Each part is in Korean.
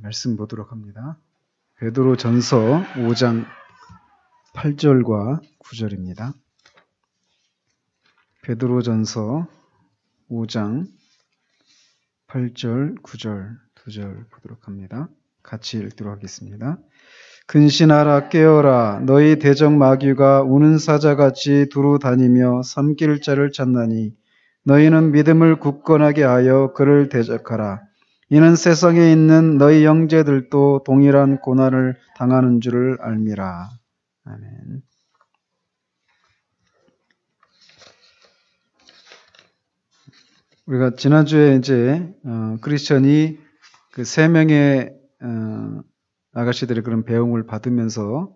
말씀 보도록 합니다. 베드로전서 5장 8절과 9절입니다. 베드로전서 5장 8절, 9절, 2절 보도록 합니다. 같이 읽도록 하겠습니다. 근신하라 깨어라 너희 대적 마귀가 우는 사자같이 두루 다니며 삼킬 자를 찾나니 너희는 믿음을 굳건하게 하여 그를 대적하라. 이는 세상에 있는 너희 형제들도 동일한 고난을 당하는 줄을 알미라. 아멘. 우리가 지난주에 이제 크리스천이 그 3명의 아가씨들의 그런 배웅을 받으면서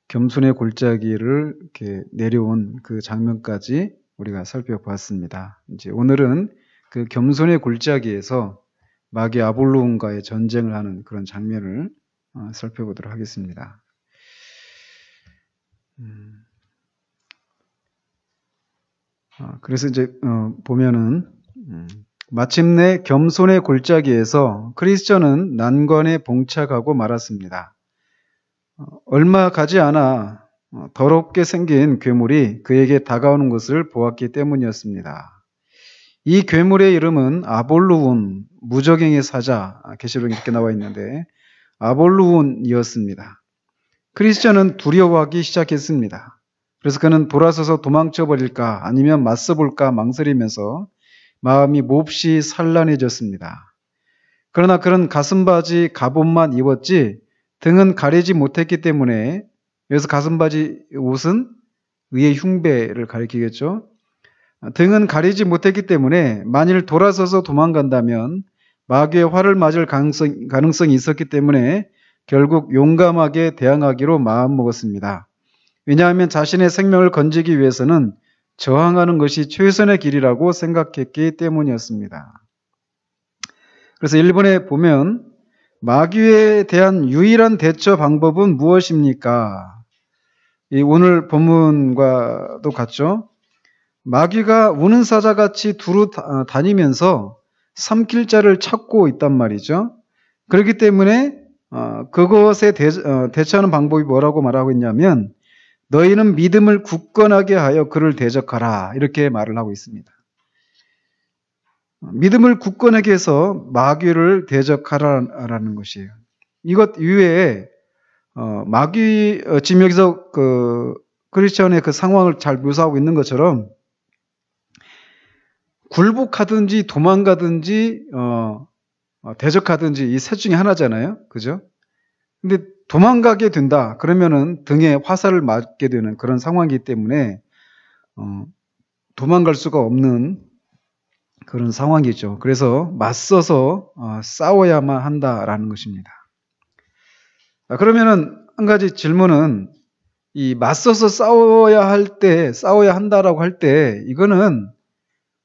겸손의 골짜기를 이렇게 내려온 그 장면까지 우리가 살펴보았습니다. 이제 오늘은 그 겸손의 골짜기에서 마귀 아볼로온과의 전쟁을 하는 그런 장면을 살펴보도록 하겠습니다. 그래서 이제 보면은 마침내 겸손의 골짜기에서 크리스천은 난관에 봉착하고 말았습니다. 얼마 가지 않아 더럽게 생긴 괴물이 그에게 다가오는 것을 보았기 때문이었습니다. 이 괴물의 이름은 아볼루온, 무적행의 사자, 계시록에 이렇게 나와 있는데 아볼루온이었습니다. 크리스천은 두려워하기 시작했습니다. 그래서 그는 돌아서서 도망쳐 버릴까 아니면 맞서볼까 망설이면서 마음이 몹시 산란해졌습니다. 그러나 그는 가슴바지 갑옷만 입었지 등은 가리지 못했기 때문에, 여기서 가슴바지 옷은 의의 흉배를 가리키겠죠. 등은 가리지 못했기 때문에 만일 돌아서서 도망간다면 마귀의 활을 맞을 가능성이 있었기 때문에 결국 용감하게 대항하기로 마음먹었습니다. 왜냐하면 자신의 생명을 건지기 위해서는 저항하는 것이 최선의 길이라고 생각했기 때문이었습니다. 그래서 1번에 보면 마귀에 대한 유일한 대처 방법은 무엇입니까? 오늘 본문과도 같죠? 마귀가 우는 사자같이 두루 다니면서 삼킬 자를 찾고 있단 말이죠. 그렇기 때문에 그것에 대처하는 방법이 뭐라고 말하고 있냐면 너희는 믿음을 굳건하게 하여 그를 대적하라, 이렇게 말을 하고 있습니다. 믿음을 굳건하게 해서 마귀를 대적하라라는 것이에요. 이것 이외에 마귀, 지금 여기서 그 크리스천의 그 상황을 잘 묘사하고 있는 것처럼 굴복하든지 도망가든지 대적하든지 이 셋 중에 하나잖아요. 그죠? 근데 도망가게 된다 그러면은 등에 화살을 맞게 되는 그런 상황이기 때문에 도망갈 수가 없는 그런 상황이죠. 그래서 맞서서 싸워야만 한다라는 것입니다. 그러면은 한 가지 질문은, 이 맞서서 싸워야 한다라고 할 때 이거는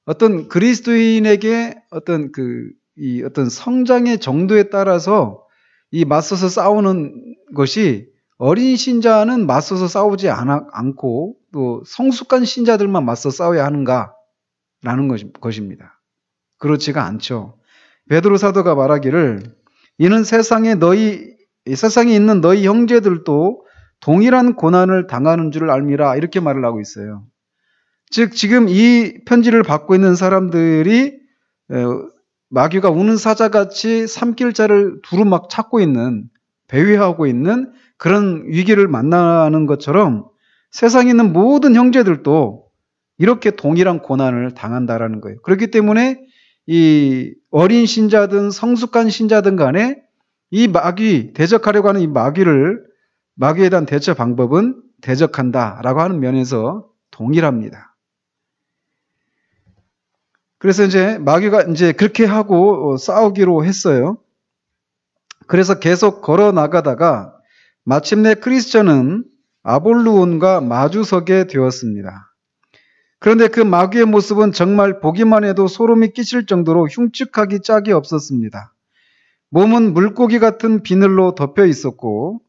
어떤 그리스도인에게 어떤 어떤 성장의 정도에 따라서 이 맞서서 싸우는 것이, 어린 신자는 맞서서 싸우지 않고 또 성숙한 신자들만 맞서 싸워야 하는가라는 것입니다. 그렇지가 않죠. 베드로 사도가 말하기를 이는 세상에 있는 너희 형제들도 동일한 고난을 당하는 줄을 알미라, 이렇게 말을 하고 있어요. 즉 지금 이 편지를 받고 있는 사람들이 마귀가 우는 사자같이 삼킬 자를 두루 막 찾고 있는, 배회하고 있는 그런 위기를 만나는 것처럼 세상에 있는 모든 형제들도 이렇게 동일한 고난을 당한다라는 거예요. 그렇기 때문에 이 어린 신자든 성숙한 신자든 간에 이 대적하려고 하는 이 마귀에 대한 대처 방법은 대적한다라고 하는 면에서 동일합니다. 그래서 이제 마귀가 이제 그렇게 하고 싸우기로 했어요. 그래서 계속 걸어 나가다가 마침내 크리스천은 아볼루온과 마주서게 되었습니다. 그런데 그 마귀의 모습은 정말 보기만 해도 소름이 끼칠 정도로 흉측하기 짝이 없었습니다. 몸은 물고기 같은 비늘로 덮여 있었고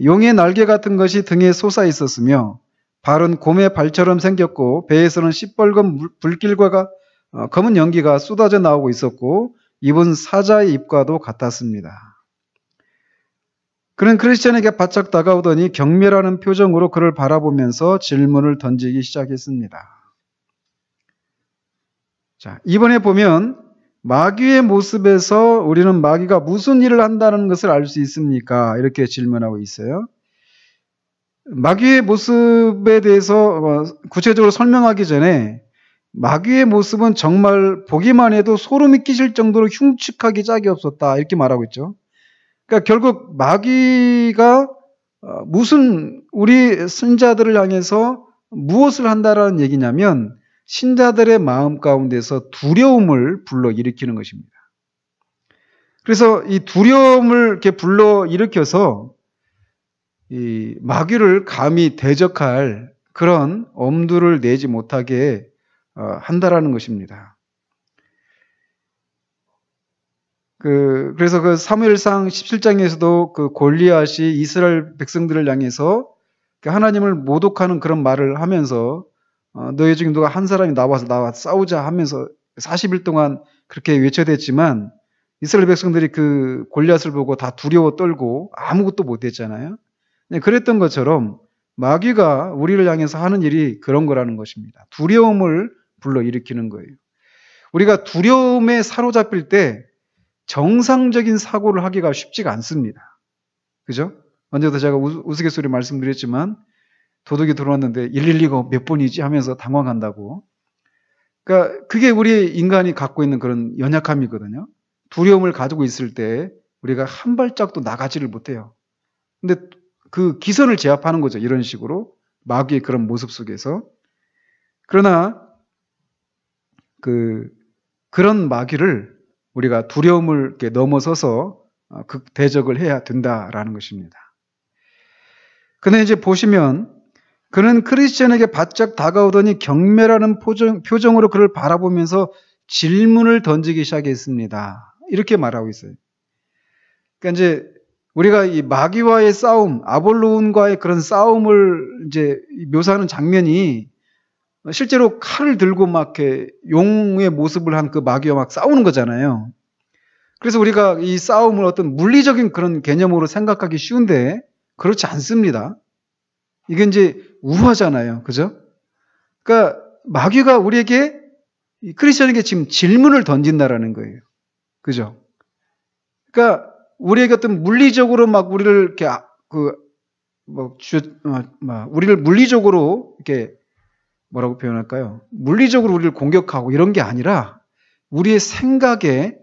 용의 날개 같은 것이 등에 솟아 있었으며 발은 곰의 발처럼 생겼고 배에서는 시뻘건 불길과 검은 연기가 쏟아져 나오고 있었고 입은 사자의 입과도 같았습니다. 그는 크리스천에게 바짝 다가오더니 경멸하는 표정으로 그를 바라보면서 질문을 던지기 시작했습니다. 자, 이번에 보면 마귀의 모습에서 우리는 마귀가 무슨 일을 한다는 것을 알 수 있습니까? 이렇게 질문하고 있어요. 마귀의 모습에 대해서 구체적으로 설명하기 전에 마귀의 모습은 정말 보기만 해도 소름이 끼칠 정도로 흉측하기 짝이 없었다. 이렇게 말하고 있죠. 그러니까 결국 마귀가 무슨 우리 신자들을 향해서 무엇을 한다라는 얘기냐면 신자들의 마음 가운데서 두려움을 불러일으키는 것입니다. 그래서 이 두려움을 이렇게 불러일으켜서 이 마귀를 감히 대적할 그런 엄두를 내지 못하게 한다라는 것입니다. 그래서 그 사무엘상 17장에서도 그 골리앗이 이스라엘 백성들을 향해서 하나님을 모독하는 그런 말을 하면서 너희 중에 누가 한 사람이 나와 싸우자 하면서 40일 동안 그렇게 외쳐댔지만 이스라엘 백성들이 그 골리앗을 보고 다 두려워 떨고 아무것도 못했잖아요. 그랬던 것처럼 마귀가 우리를 향해서 하는 일이 그런 거라는 것입니다. 두려움을 불러일으키는 거예요. 우리가 두려움에 사로잡힐 때 정상적인 사고를 하기가 쉽지가 않습니다. 그죠? 언제도 제가 우스갯소리 말씀드렸지만 도둑이 들어왔는데 112가 몇 번이지 하면서 당황한다고. 그러니까 그게 우리 인간이 갖고 있는 그런 연약함이거든요. 두려움을 가지고 있을 때 우리가 한 발짝도 나가지를 못해요. 근데 그 기선을 제압하는 거죠. 이런 식으로 마귀의 그런 모습 속에서. 그러나 그런 마귀를 우리가 두려움을 이렇게 넘어서서 대적을 해야 된다라는 것입니다. 근데 이제 보시면 그는 크리스천에게 바짝 다가오더니 경멸하는 표정으로 그를 바라보면서 질문을 던지기 시작했습니다. 이렇게 말하고 있어요. 그러니까 이제 우리가 이 마귀와의 싸움, 아볼론과의 그런 싸움을 이제 묘사하는 장면이 실제로 칼을 들고 막 이렇게 용의 모습을 한 그 마귀와 막 싸우는 거잖아요. 그래서 우리가 이 싸움을 어떤 물리적인 그런 개념으로 생각하기 쉬운데 그렇지 않습니다. 이게 이제 우화잖아요. 그죠? 그러니까 마귀가 우리에게 크리스천에게 지금 질문을 던진다라는 거예요. 그죠? 그러니까 우리에게 어떤 물리적으로 막 우리를 이렇게 우리를 물리적으로 이렇게 뭐라고 표현할까요? 물리적으로 우리를 공격하고 이런 게 아니라 우리의 생각에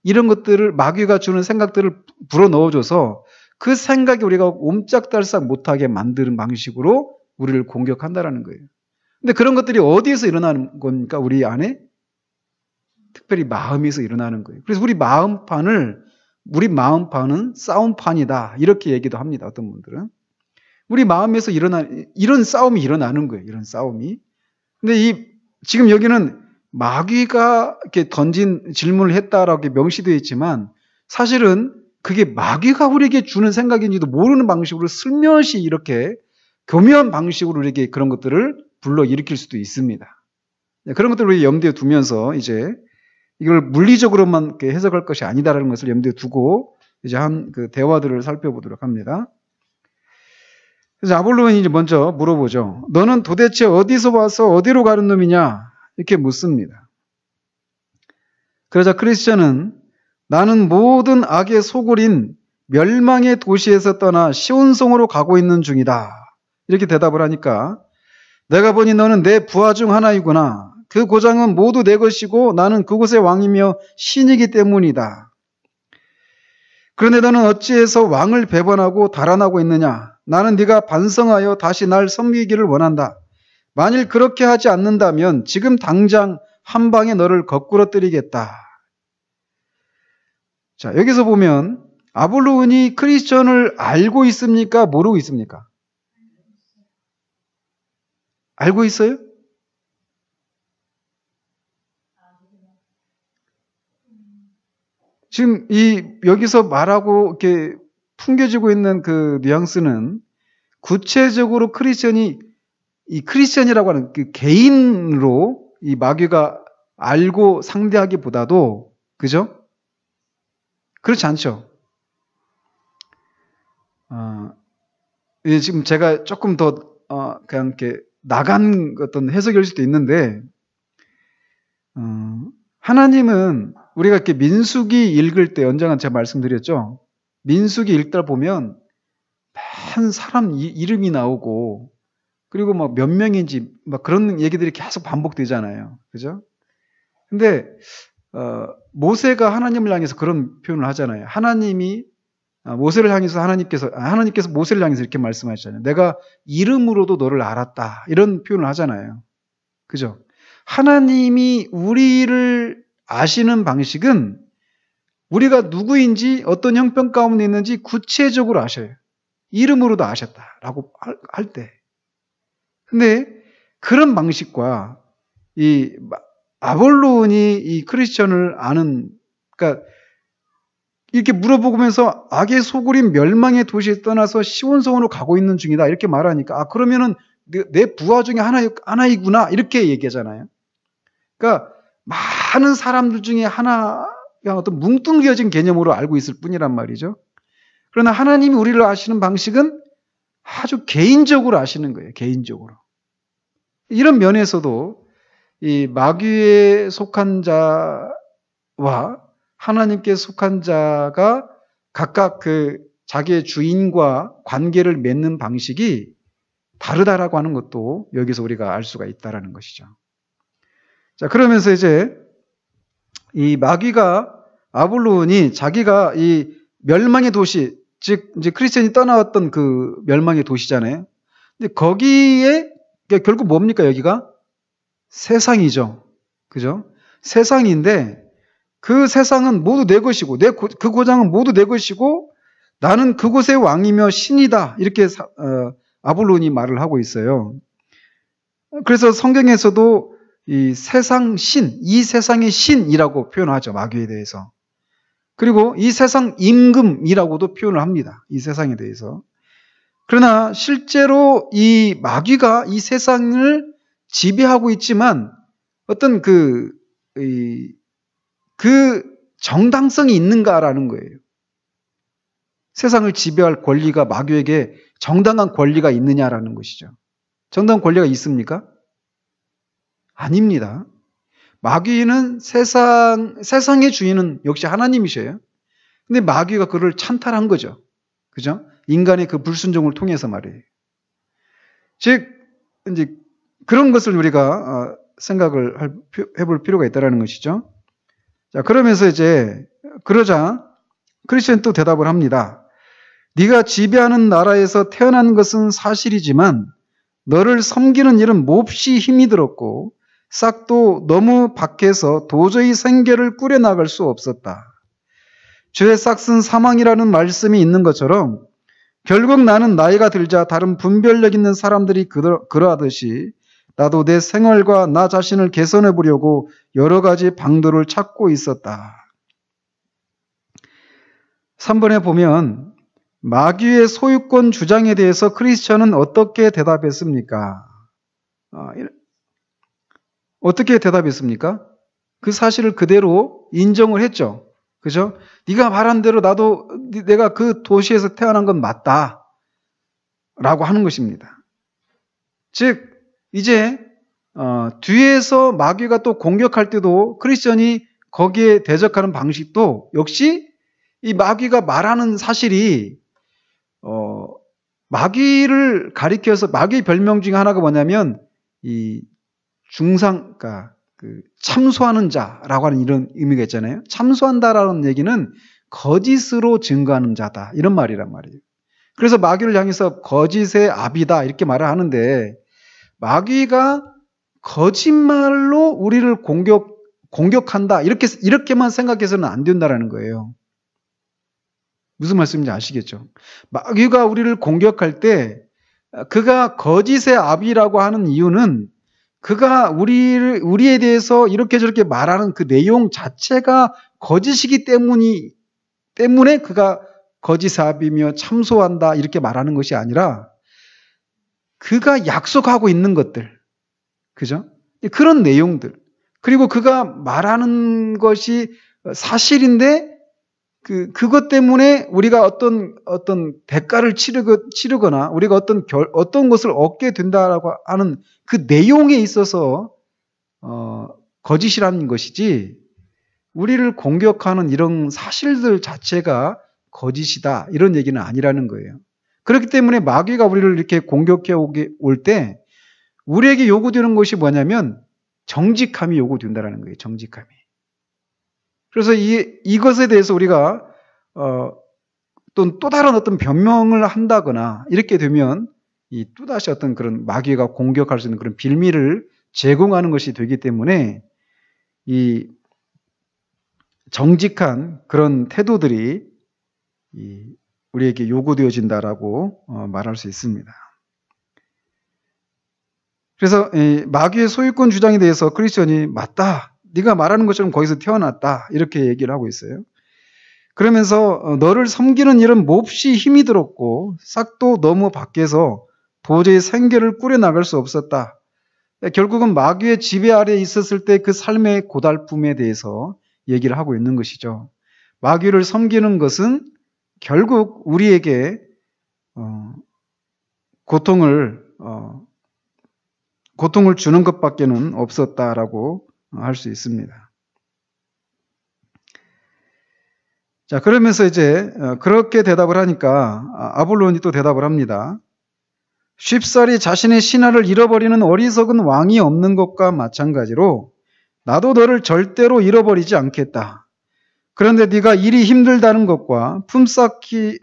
이런 것들을 마귀가 주는 생각들을 불어넣어줘서 그 생각이 우리가 옴짝달싹 못하게 만드는 방식으로 우리를 공격한다라는 거예요. 근데 그런 것들이 어디에서 일어나는 겁니까? 우리 안에? 특별히 마음에서 일어나는 거예요. 그래서 우리 마음판은 싸움판이다. 이렇게 얘기도 합니다. 어떤 분들은. 우리 마음에서 이런 싸움이 일어나는 거예요. 이런 싸움이. 근데 지금 여기는 마귀가 이렇게 던진 질문을 했다라고 명시되어 있지만 사실은 그게 마귀가 우리에게 주는 생각인지도 모르는 방식으로 슬며시 이렇게 교묘한 방식으로 우리에게 그런 것들을 불러일으킬 수도 있습니다. 그런 것들을 우리 염두에 두면서 이제 이걸 물리적으로만 이렇게 해석할 것이 아니다라는 것을 염두에 두고 이제 그 대화들을 살펴보도록 합니다. 그래서 아볼론이 이제 먼저 물어보죠. 너는 도대체 어디서 와서 어디로 가는 놈이냐? 이렇게 묻습니다. 그러자 크리스천은 나는 모든 악의 소굴인 멸망의 도시에서 떠나 시온성으로 가고 있는 중이다. 이렇게 대답을 하니까 내가 보니 너는 내 부하 중 하나이구나. 그 고장은 모두 내 것이고 나는 그곳의 왕이며 신이기 때문이다. 그런데 너는 어찌해서 왕을 배반하고 달아나고 있느냐? 나는 네가 반성하여 다시 날 섬기기를 원한다. 만일 그렇게 하지 않는다면 지금 당장 한 방에 너를 거꾸러뜨리겠다. 자, 여기서 보면 아볼론이 크리스천을 알고 있습니까? 모르고 있습니까? 알고 있어요? 지금 여기서 말하고 이렇게 풍겨지고 있는 그 뉘앙스는 구체적으로 이 크리스천이라고 하는 그 개인으로 이 마귀가 알고 상대하기보다도, 그죠? 그렇지 않죠? 이게 지금 제가 조금 더 그냥 이렇게 나간 어떤 해석일 수도 있는데, 하나님은 우리가 이렇게 민수기 읽을 때 언젠가 제가 말씀드렸죠. 민수기 읽다 보면 한 사람 이름이 나오고, 그리고 막 몇 명인지 막 그런 얘기들이 계속 반복되잖아요. 그죠? 근데 모세가 하나님을 향해서 그런 표현을 하잖아요. 하나님이 모세를 향해서 하나님께서 모세를 향해서 이렇게 말씀하시잖아요. 내가 이름으로도 너를 알았다. 이런 표현을 하잖아요. 그죠? 하나님이 우리를 아시는 방식은 우리가 누구인지 어떤 형편 가운데 있는지 구체적으로 아셔요. 이름으로도 아셨다라고 할 때. 근데 그런 방식과 이 아볼론이 이 크리스천을 아는, 그러니까 이렇게 물어보면서 악의 소굴인 멸망의 도시에 떠나서 시온성으로 가고 있는 중이다 이렇게 말하니까 그러면은 내 부하 중에 하나이구나 이렇게 얘기하잖아요. 그러니까 많은 사람들 중에 하나, 그냥 어떤 뭉뚱겨진 개념으로 알고 있을 뿐이란 말이죠. 그러나 하나님이 우리를 아시는 방식은 아주 개인적으로 아시는 거예요. 개인적으로. 이런 면에서도 이 마귀에 속한 자와 하나님께 속한 자가 각각 그 자기의 주인과 관계를 맺는 방식이 다르다라고 하는 것도 여기서 우리가 알 수가 있다라는 것이죠. 자, 그러면서 이제 이 마귀가, 아볼론이 자기가 이 멸망의 도시, 즉 이제 크리스천이 떠나왔던 그 멸망의 도시잖아요. 근데 거기에 결국 뭡니까? 여기가 세상이죠. 그죠? 세상인데 그 세상은 모두 내 것이고 그 고장은 모두 내 것이고 나는 그곳의 왕이며 신이다. 이렇게 아볼론이 말을 하고 있어요. 그래서 성경에서도 이 세상 신, 이 세상의 신이라고 표현하죠. 마귀에 대해서. 그리고 이 세상 임금이라고도 표현을 합니다. 이 세상에 대해서. 그러나 실제로 이 마귀가 이 세상을 지배하고 있지만 어떤 그 정당성이 있는가라는 거예요. 세상을 지배할 권리가 마귀에게 정당한 권리가 있느냐라는 것이죠. 정당한 권리가 있습니까? 아닙니다. 마귀는 세상의 주인은 역시 하나님이셔요. 근데 마귀가 그를 찬탈한 거죠. 그죠? 인간의 그 불순종을 통해서 말이에요. 즉, 이제 그런 것을 우리가 생각을 해볼 필요가 있다는 것이죠. 자, 그러면서 이제 그러자 크리스천은 또 대답을 합니다. 네가 지배하는 나라에서 태어난 것은 사실이지만 너를 섬기는 일은 몹시 힘이 들었고 싹도 너무 박해서 도저히 생계를 꾸려나갈 수 없었다. 주의 싹은 사망이라는 말씀이 있는 것처럼 결국 나는 나이가 들자 다른 분별력 있는 사람들이 그러하듯이 나도 내 생활과 나 자신을 개선해 보려고 여러 가지 방도를 찾고 있었다. 3번에 보면 마귀의 소유권 주장에 대해서 크리스천은 어떻게 대답했습니까? 어떻게 대답했습니까? 그 사실을 그대로 인정을 했죠. 그죠? 네가 말한 대로 내가 그 도시에서 태어난 건 맞다. 라고 하는 것입니다. 즉, 이제 뒤에서 마귀가 또 공격할 때도 크리스천이 거기에 대적하는 방식도 역시 이 마귀가 말하는 사실이 마귀를 가리켜서 마귀의 별명 중에 하나가 뭐냐면 이 그러니까 그 참소하는 자라고 하는 이런 의미가 있잖아요. 참소한다라는 얘기는 거짓으로 증거하는 자다 이런 말이란 말이에요. 그래서 마귀를 향해서 거짓의 아비다 이렇게 말을 하는데 마귀가 거짓말로 우리를 공격한다 이렇게만 생각해서는 안 된다라는 거예요. 무슨 말씀인지 아시겠죠? 마귀가 우리를 공격할 때 그가 거짓의 아비라고 하는 이유는 그가 우리에 대해서 이렇게 저렇게 말하는 그 내용 자체가 거짓이기 때문에 그가 거짓의 아비며 참소한다 이렇게 말하는 것이 아니라 그가 약속하고 있는 것들, 그죠? 그런 내용들, 그리고 그가 말하는 것이 사실인데 그것 때문에 우리가 어떤 대가를 치르거나 우리가 어떤 것을 얻게 된다라고 하는 그 내용에 있어서, 거짓이라는 것이지, 우리를 공격하는 이런 사실들 자체가 거짓이다, 이런 얘기는 아니라는 거예요. 그렇기 때문에 마귀가 우리를 이렇게 공격해 올 때, 우리에게 요구되는 것이 뭐냐면, 정직함이 요구된다라는 거예요, 정직함이. 그래서 이것에 대해서 우리가 또 다른 어떤 변명을 한다거나 이렇게 되면 또다시 어떤 그런 마귀가 공격할 수 있는 그런 빌미를 제공하는 것이 되기 때문에 이 정직한 그런 태도들이 우리에게 요구되어진다라고 말할 수 있습니다. 그래서 마귀의 소유권 주장에 대해서 크리스천이 맞다, 네가 말하는 것처럼 거기서 태어났다, 이렇게 얘기를 하고 있어요. 그러면서 너를 섬기는 일은 몹시 힘이 들었고 싹도 너무 밖에서 도저히 생계를 꾸려나갈 수 없었다. 결국은 마귀의 지배 아래에 있었을 때 그 삶의 고달픔에 대해서 얘기를 하고 있는 것이죠. 마귀를 섬기는 것은 결국 우리에게 고통을 주는 것밖에는 없었다라고 할 수 있습니다. 자, 그러면서 이제 그렇게 대답을 하니까 아볼론이 또 대답을 합니다. 쉽사리 자신의 신하를 잃어버리는 어리석은 왕이 없는 것과 마찬가지로 나도 너를 절대로 잃어버리지 않겠다. 그런데 네가 일이 힘들다는 것과 품삯이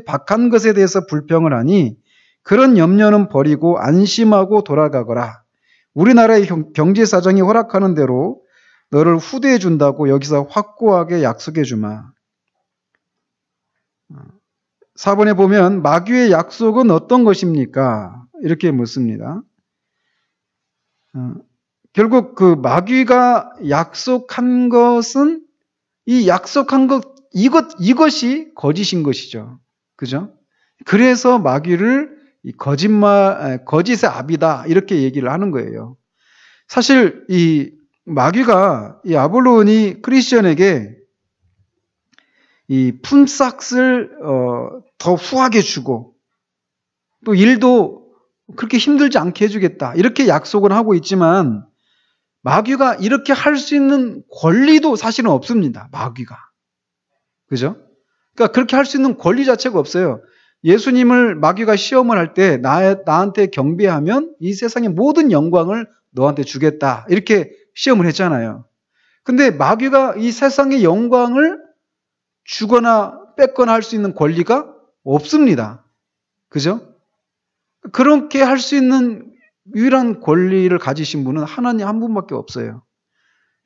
박한 것에 대해서 불평을 하니 그런 염려는 버리고 안심하고 돌아가거라. 우리나라의 경제 사정이 허락하는 대로 너를 후대해 준다고 여기서 확고하게 약속해 주마. 4번에 보면 마귀의 약속은 어떤 것입니까? 이렇게 묻습니다. 결국 그 마귀가 약속한 것은 이 약속한 이것이 거짓인 것이죠. 그죠? 그래서 마귀를 거짓의 압이다, 이렇게 얘기를 하는 거예요. 사실 이 마귀가 이 아볼론이 크리스천에게 이 품삯을 더 후하게 주고 또 일도 그렇게 힘들지 않게 해주겠다, 이렇게 약속을 하고 있지만 마귀가 이렇게 할 수 있는 권리도 사실은 없습니다. 마귀가. 그죠? 그러니까 그렇게 할 수 있는 권리 자체가 없어요. 예수님을 마귀가 시험을 할 때 나한테 경배하면 이 세상의 모든 영광을 너한테 주겠다, 이렇게 시험을 했잖아요. 근데 마귀가 이 세상의 영광을 주거나 뺏거나 할 수 있는 권리가 없습니다. 그죠? 그렇게 할 수 있는 유일한 권리를 가지신 분은 하나님 한 분밖에 없어요.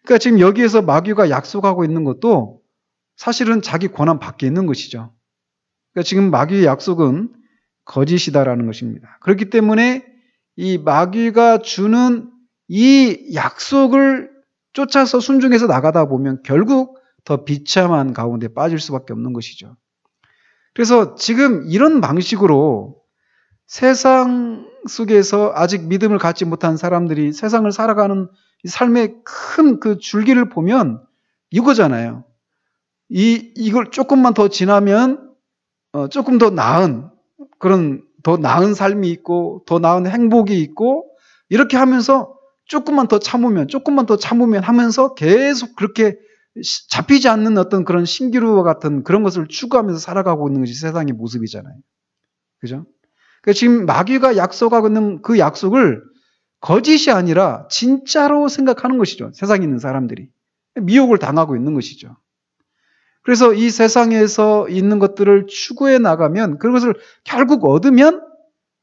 그러니까 지금 여기에서 마귀가 약속하고 있는 것도 사실은 자기 권한 밖에 있는 것이죠. 그러니까 지금 마귀의 약속은 거짓이다라는 것입니다. 그렇기 때문에 이 마귀가 주는 이 약속을 쫓아서 순종해서 나가다 보면 결국 더 비참한 가운데 빠질 수밖에 없는 것이죠. 그래서 지금 이런 방식으로 세상 속에서 아직 믿음을 갖지 못한 사람들이 세상을 살아가는 삶의 큰 그 줄기를 보면 이거잖아요. 이걸 조금만 더 지나면 조금 더 나은 더 나은 삶이 있고 더 나은 행복이 있고, 이렇게 하면서 조금만 더 참으면 하면서 계속 그렇게 잡히지 않는 어떤 그런 신기루와 같은 그런 것을 추구하면서 살아가고 있는 것이 세상의 모습이잖아요. 그죠? 그러니까 지금 마귀가 약속하고 있는 그 약속을 거짓이 아니라 진짜로 생각하는 것이죠. 세상에 있는 사람들이. 미혹을 당하고 있는 것이죠. 그래서 이 세상에서 있는 것들을 추구해 나가면 그것을 결국 얻으면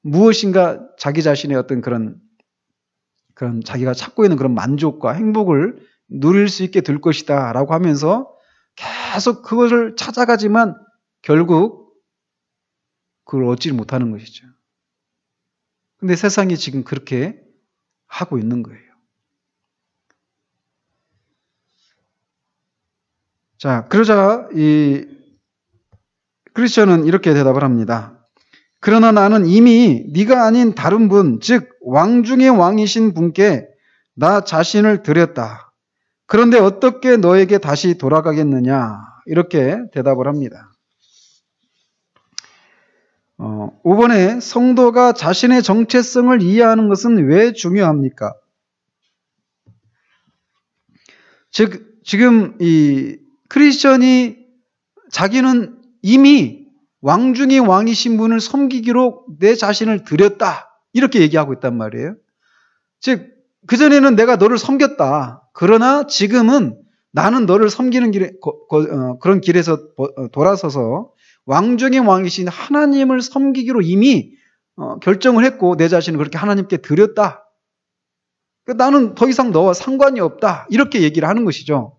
무엇인가 자기 자신의 어떤 그런 자기가 찾고 있는 그런 만족과 행복을 누릴 수 있게 될 것이다 라고 하면서 계속 그것을 찾아가지만 결국 그걸 얻지 못하는 것이죠. 근데 세상이 지금 그렇게 하고 있는 거예요. 자, 그러자 이 크리스천은 이렇게 대답을 합니다. 그러나 나는 이미 네가 아닌 다른 분, 즉 왕 중의 왕이신 분께 나 자신을 드렸다. 그런데 어떻게 너에게 다시 돌아가겠느냐? 이렇게 대답을 합니다. 5번에 성도가 자신의 정체성을 이해하는 것은 왜 중요합니까? 즉, 지금 이 크리스천이 자기는 이미 왕 중의 왕이신 분을 섬기기로 내 자신을 드렸다. 이렇게 얘기하고 있단 말이에요. 즉, 그전에는 내가 너를 섬겼다. 그러나 지금은 나는 너를 섬기는 그런 길에서 돌아서서 왕 중의 왕이신 하나님을 섬기기로 이미 결정을 했고 내 자신을 그렇게 하나님께 드렸다. 나는 더 이상 너와 상관이 없다. 이렇게 얘기를 하는 것이죠.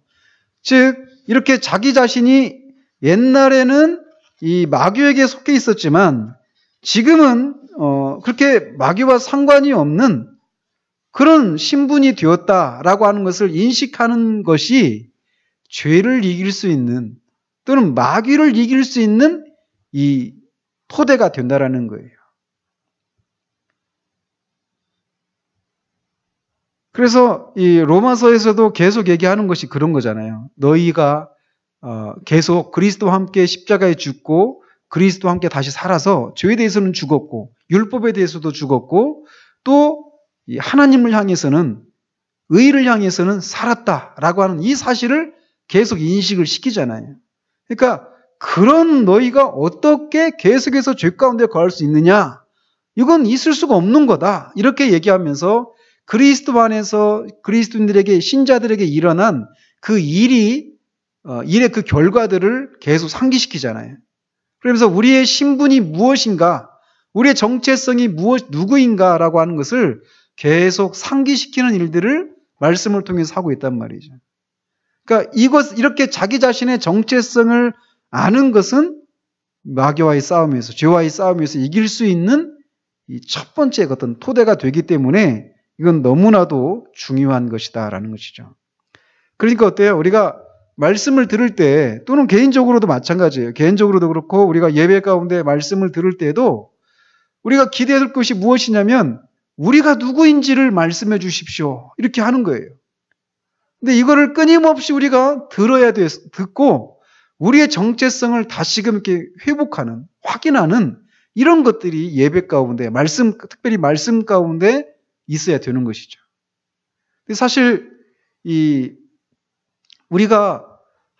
즉, 이렇게 자기 자신이 옛날에는 이 마귀에게 속해 있었지만 지금은 그렇게 마귀와 상관이 없는 그런 신분이 되었다라고 하는 것을 인식하는 것이 죄를 이길 수 있는 또는 마귀를 이길 수 있는 이 토대가 된다라는 거예요. 그래서 이 로마서에서도 계속 얘기하는 것이 그런 거잖아요. 너희가 계속 그리스도와 함께 십자가에 죽고 그리스도와 함께 다시 살아서 죄에 대해서는 죽었고 율법에 대해서도 죽었고 또 하나님을 향해서는 의를 향해서는 살았다라고 하는 이 사실을 계속 인식을 시키잖아요. 그러니까 그런 너희가 어떻게 계속해서 죄 가운데 거할 수 있느냐? 이건 있을 수가 없는 거다. 이렇게 얘기하면서 그리스도 안에서 그리스도인들에게 신자들에게 일어난 그 일의 그 결과들을 계속 상기시키잖아요. 그러면서 우리의 신분이 무엇인가, 우리의 정체성이 누구인가라고 하는 것을 계속 상기시키는 일들을 말씀을 통해서 하고 있단 말이죠. 그러니까 이렇게 자기 자신의 정체성을 아는 것은 마귀와의 싸움에서, 죄와의 싸움에서 이길 수 있는 이 첫 번째 어떤 토대가 되기 때문에 이건 너무나도 중요한 것이다라는 것이죠. 그러니까 어때요? 우리가 말씀을 들을 때 또는 개인적으로도 마찬가지예요. 개인적으로도 그렇고 우리가 예배 가운데 말씀을 들을 때도 우리가 기대할 것이 무엇이냐면 우리가 누구인지를 말씀해 주십시오. 이렇게 하는 거예요. 근데 이거를 끊임없이 우리가 들어야 돼, 듣고 우리의 정체성을 다시금 이렇게 회복하는, 확인하는 이런 것들이 예배 가운데, 특별히 말씀 가운데 있어야 되는 것이죠. 근데 사실 우리가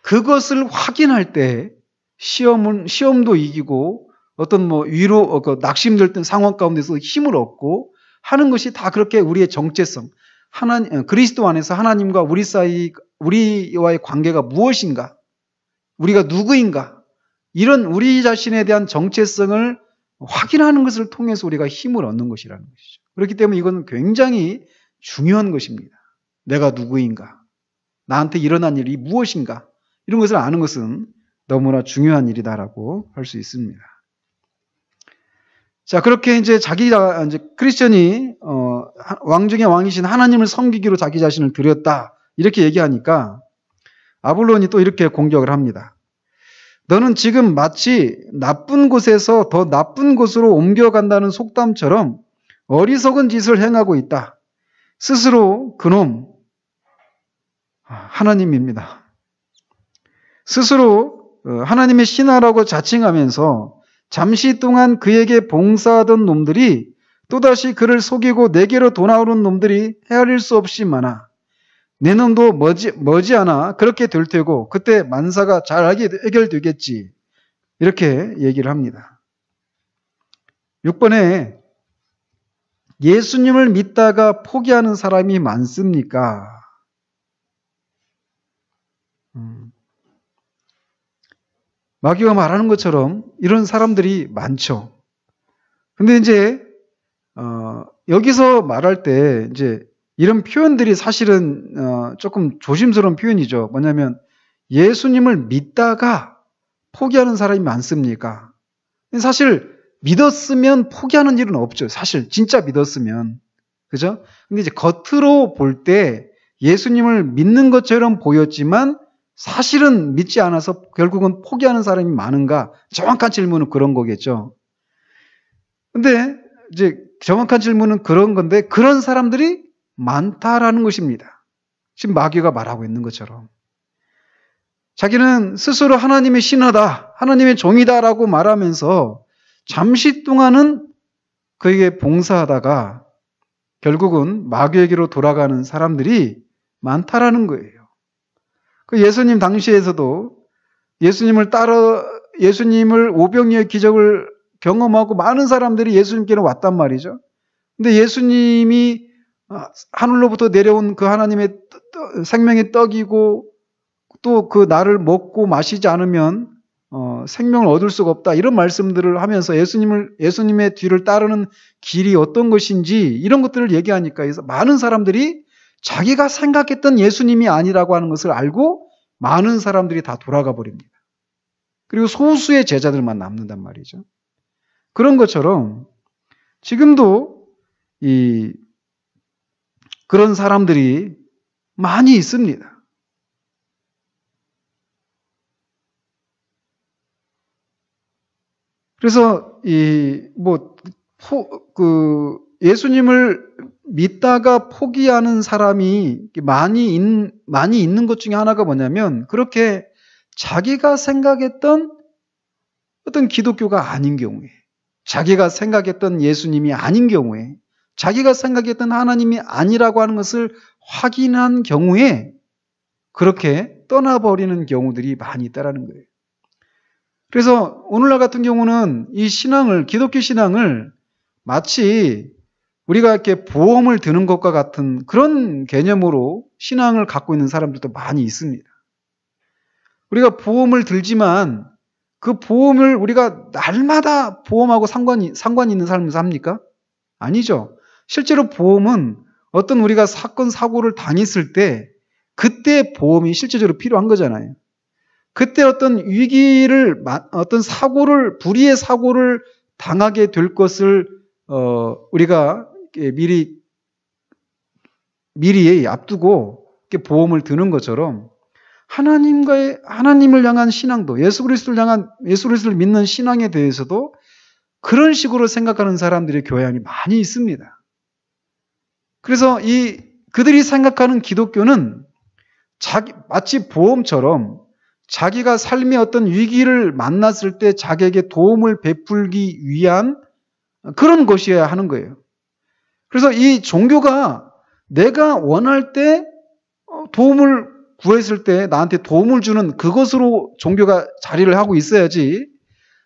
그것을 확인할 때 시험도 이기고 어떤 낙심될 때 상황 가운데서 힘을 얻고 하는 것이 다 그렇게 우리의 정체성, 그리스도 안에서 하나님과 우리와의 관계가 무엇인가, 우리가 누구인가, 이런 우리 자신에 대한 정체성을 확인하는 것을 통해서 우리가 힘을 얻는 것이라는 것이죠. 그렇기 때문에 이건 굉장히 중요한 것입니다. 내가 누구인가, 나한테 일어난 일이 무엇인가, 이런 것을 아는 것은 너무나 중요한 일이다라고 할 수 있습니다. 자, 그렇게 이제 크리스천이 왕 중의 왕이신 하나님을 섬기기로 자기 자신을 드렸다 이렇게 얘기하니까 아볼론이 또 이렇게 공격을 합니다. 너는 지금 마치 나쁜 곳에서 더 나쁜 곳으로 옮겨간다는 속담처럼 어리석은 짓을 행하고 있다. 스스로 그놈 하나님입니다. 스스로 하나님의 신하라고 자칭하면서 잠시 동안 그에게 봉사하던 놈들이 또다시 그를 속이고 내게로 돌아오는 놈들이 헤아릴 수 없이 많아. 내 놈도 머지않아 그렇게 될 테고 그때 만사가 잘 해결되겠지. 이렇게 얘기를 합니다. 6번에 예수님을 믿다가 포기하는 사람이 많습니까? 마귀가 말하는 것처럼 이런 사람들이 많죠. 근데 이제 여기서 말할 때 이제 이런 표현들이 사실은 조금 조심스러운 표현이죠. 뭐냐면 예수님을 믿다가 포기하는 사람이 많습니까? 사실 믿었으면 포기하는 일은 없죠. 사실 진짜 믿었으면. 그죠? 근데 이제 겉으로 볼 때 예수님을 믿는 것처럼 보였지만 사실은 믿지 않아서 결국은 포기하는 사람이 많은가? 정확한 질문은 그런 거겠죠. 근데 이제 정확한 질문은 그런 건데 그런 사람들이 많다라는 것입니다. 지금 마귀가 말하고 있는 것처럼. 자기는 스스로 하나님의 신하다, 하나님의 종이다라고 말하면서 잠시 동안은 그에게 봉사하다가 결국은 마귀에게로 돌아가는 사람들이 많다라는 거예요. 그 예수님 당시에서도 예수님을 오병이어의 기적을 경험하고 많은 사람들이 예수님께로 왔단 말이죠. 근데 예수님이 하늘로부터 내려온 그 하나님의 생명의 떡이고 또 그 나를 먹고 마시지 않으면 생명을 얻을 수가 없다. 이런 말씀들을 하면서 예수님의 뒤를 따르는 길이 어떤 것인지 이런 것들을 얘기하니까 많은 사람들이 자기가 생각했던 예수님이 아니라고 하는 것을 알고 많은 사람들이 다 돌아가 버립니다. 그리고 소수의 제자들만 남는단 말이죠. 그런 것처럼 지금도 그런 사람들이 많이 있습니다. 그래서 예수님을 믿다가 포기하는 사람이 많이 있는 것 중에 하나가 뭐냐면 그렇게 자기가 생각했던 어떤 기독교가 아닌 경우에, 자기가 생각했던 예수님이 아닌 경우에, 자기가 생각했던 하나님이 아니라고 하는 것을 확인한 경우에 그렇게 떠나버리는 경우들이 많이 있다라는 거예요. 그래서 오늘날 같은 경우는 이 기독교 신앙을 마치 우리가 이렇게 보험을 드는 것과 같은 그런 개념으로 신앙을 갖고 있는 사람들도 많이 있습니다. 우리가 보험을 들지만 그 보험을 우리가 날마다 보험하고 상관이 있는 삶을 삽니까? 아니죠. 실제로 보험은 어떤 우리가 사건, 사고를 당했을 때 그때 보험이 실제적으로 필요한 거잖아요. 그때 어떤 불의의 사고를 당하게 될 것을 우리가 미리 앞두고 보험을 드는 것처럼 하나님을 향한 신앙도 예수 그리스도를 믿는 신앙에 대해서도 그런 식으로 생각하는 사람들이 교회 안에 많이 있습니다. 그래서 그들이 생각하는 기독교는 마치 보험처럼 자기가 삶의 어떤 위기를 만났을 때 자기에게 도움을 베풀기 위한 그런 것이어야 하는 거예요. 그래서 이 종교가 내가 원할 때 도움을 구했을 때 나한테 도움을 주는 그것으로 종교가 자리를 하고 있어야지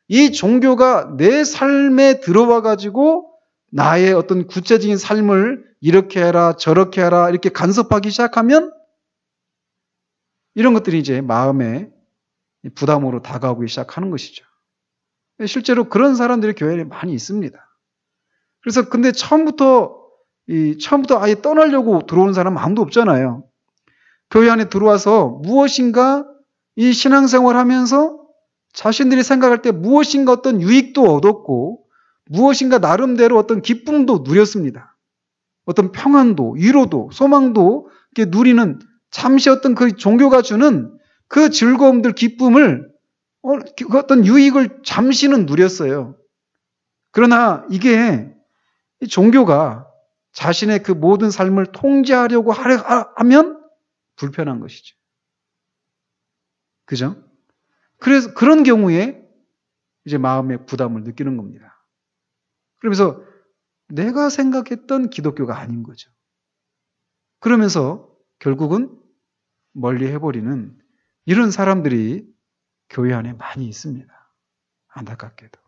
이 종교가 내 삶에 들어와 가지고 나의 어떤 구체적인 삶을 이렇게 해라 저렇게 해라 이렇게 간섭하기 시작하면 이런 것들이 이제 마음에 부담으로 다가오기 시작하는 것이죠. 실제로 그런 사람들이 교회에 많이 있습니다. 그래서 근데 처음부터 아예 떠나려고 들어오는 사람은 아무도 없잖아요. 교회 안에 들어와서 무엇인가 이 신앙생활 하면서 자신들이 생각할 때 무엇인가 어떤 유익도 얻었고 무엇인가 나름대로 어떤 기쁨도 누렸습니다. 어떤 평안도, 위로도, 소망도 이렇게 누리는 잠시 어떤 그 종교가 주는 그 즐거움들, 기쁨을 어떤 유익을 잠시는 누렸어요. 그러나 이게 종교가 자신의 그 모든 삶을 통제하려고 하면 불편한 것이죠. 그죠? 그래서 그런 경우에 이제 마음의 부담을 느끼는 겁니다. 그러면서 내가 생각했던 기독교가 아닌 거죠. 그러면서 결국은 멀리 해버리는 이런 사람들이 교회 안에 많이 있습니다. 안타깝게도.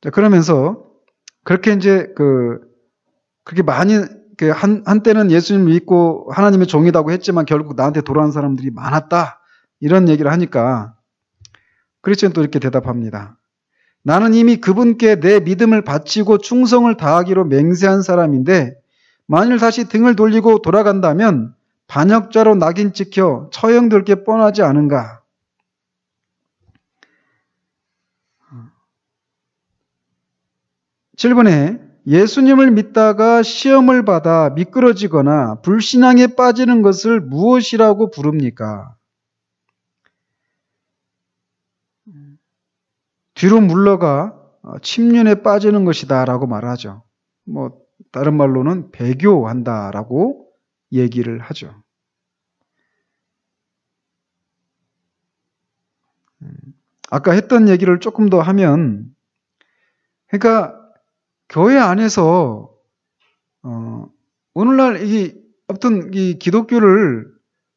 자, 그러면서 그렇게 이제 그렇게 많이 한때는 예수님을 믿고 하나님의 종이라고 했지만 결국 나한테 돌아온 사람들이 많았다. 이런 얘기를 하니까 그리스도는 또 이렇게 대답합니다. 나는 이미 그분께 내 믿음을 바치고 충성을 다하기로 맹세한 사람인데 만일 다시 등을 돌리고 돌아간다면 반역자로 낙인 찍혀 처형될 게 뻔하지 않은가. 7번에 예수님을 믿다가 시험을 받아 미끄러지거나 불신앙에 빠지는 것을 무엇이라고 부릅니까? 뒤로 물러가 침륜에 빠지는 것이다 라고 말하죠. 다른 말로는 배교한다라고 얘기를 하죠. 아까 했던 얘기를 조금 더 하면, 그러니까 교회 안에서 오늘날 어떤 이 기독교를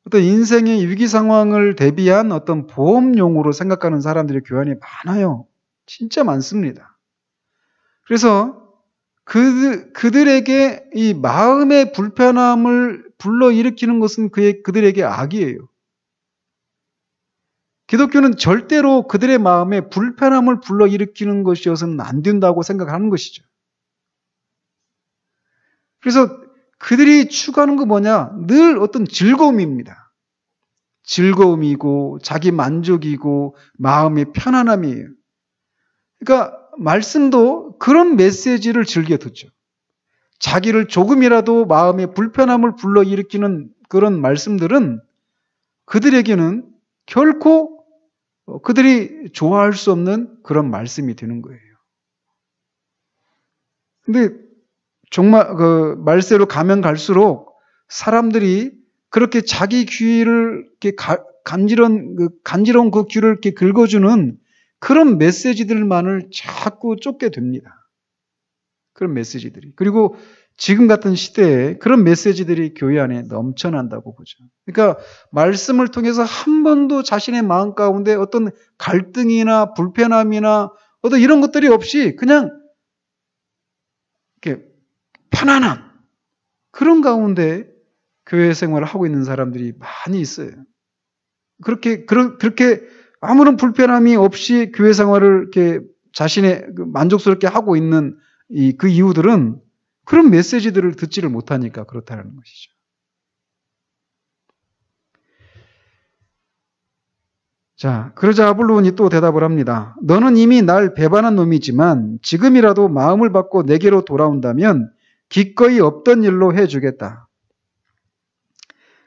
어떤 인생의 위기 상황을 대비한 어떤 보험용으로 생각하는 사람들이 교회 안에 많아요. 진짜 많습니다. 그래서 그들에게 이 마음의 불편함을 불러일으키는 것은 그들에게 악이에요. 기독교는 절대로 그들의 마음에 불편함을 불러일으키는 것이어서는 안 된다고 생각하는 것이죠. 그래서 그들이 추구하는 거 뭐냐? 늘 어떤 즐거움입니다. 즐거움이고 자기 만족이고 마음의 편안함이에요. 그러니까 말씀도 그런 메시지를 즐겨 듣죠. 자기를 조금이라도 마음의 불편함을 불러일으키는 그런 말씀들은 그들에게는 결코 그들이 좋아할 수 없는 그런 말씀이 되는 거예요. 근데 정말 그 말세로 가면 갈수록 사람들이 그렇게 자기 귀를 이렇게 간지러운 그 귀를 이렇게 긁어주는 그런 메시지들만을 자꾸 쫓게 됩니다. 그런 메시지들이. 그리고 지금 같은 시대에 그런 메시지들이 교회 안에 넘쳐난다고 보죠. 그러니까 말씀을 통해서 한 번도 자신의 마음 가운데 어떤 갈등이나 불편함이나 어떤 이런 것들이 없이 그냥 이렇게 편안한 그런 가운데 교회 생활을 하고 있는 사람들이 많이 있어요. 그렇게 아무런 불편함이 없이 교회 생활을 이렇게 자신의 만족스럽게 하고 있는 그 이유들은 그런 메시지들을 듣지를 못하니까 그렇다는 것이죠. 자, 그러자 아볼론이 또 대답을 합니다. 너는 이미 날 배반한 놈이지만 지금이라도 마음을 바꿔 내게로 돌아온다면 기꺼이 없던 일로 해주겠다.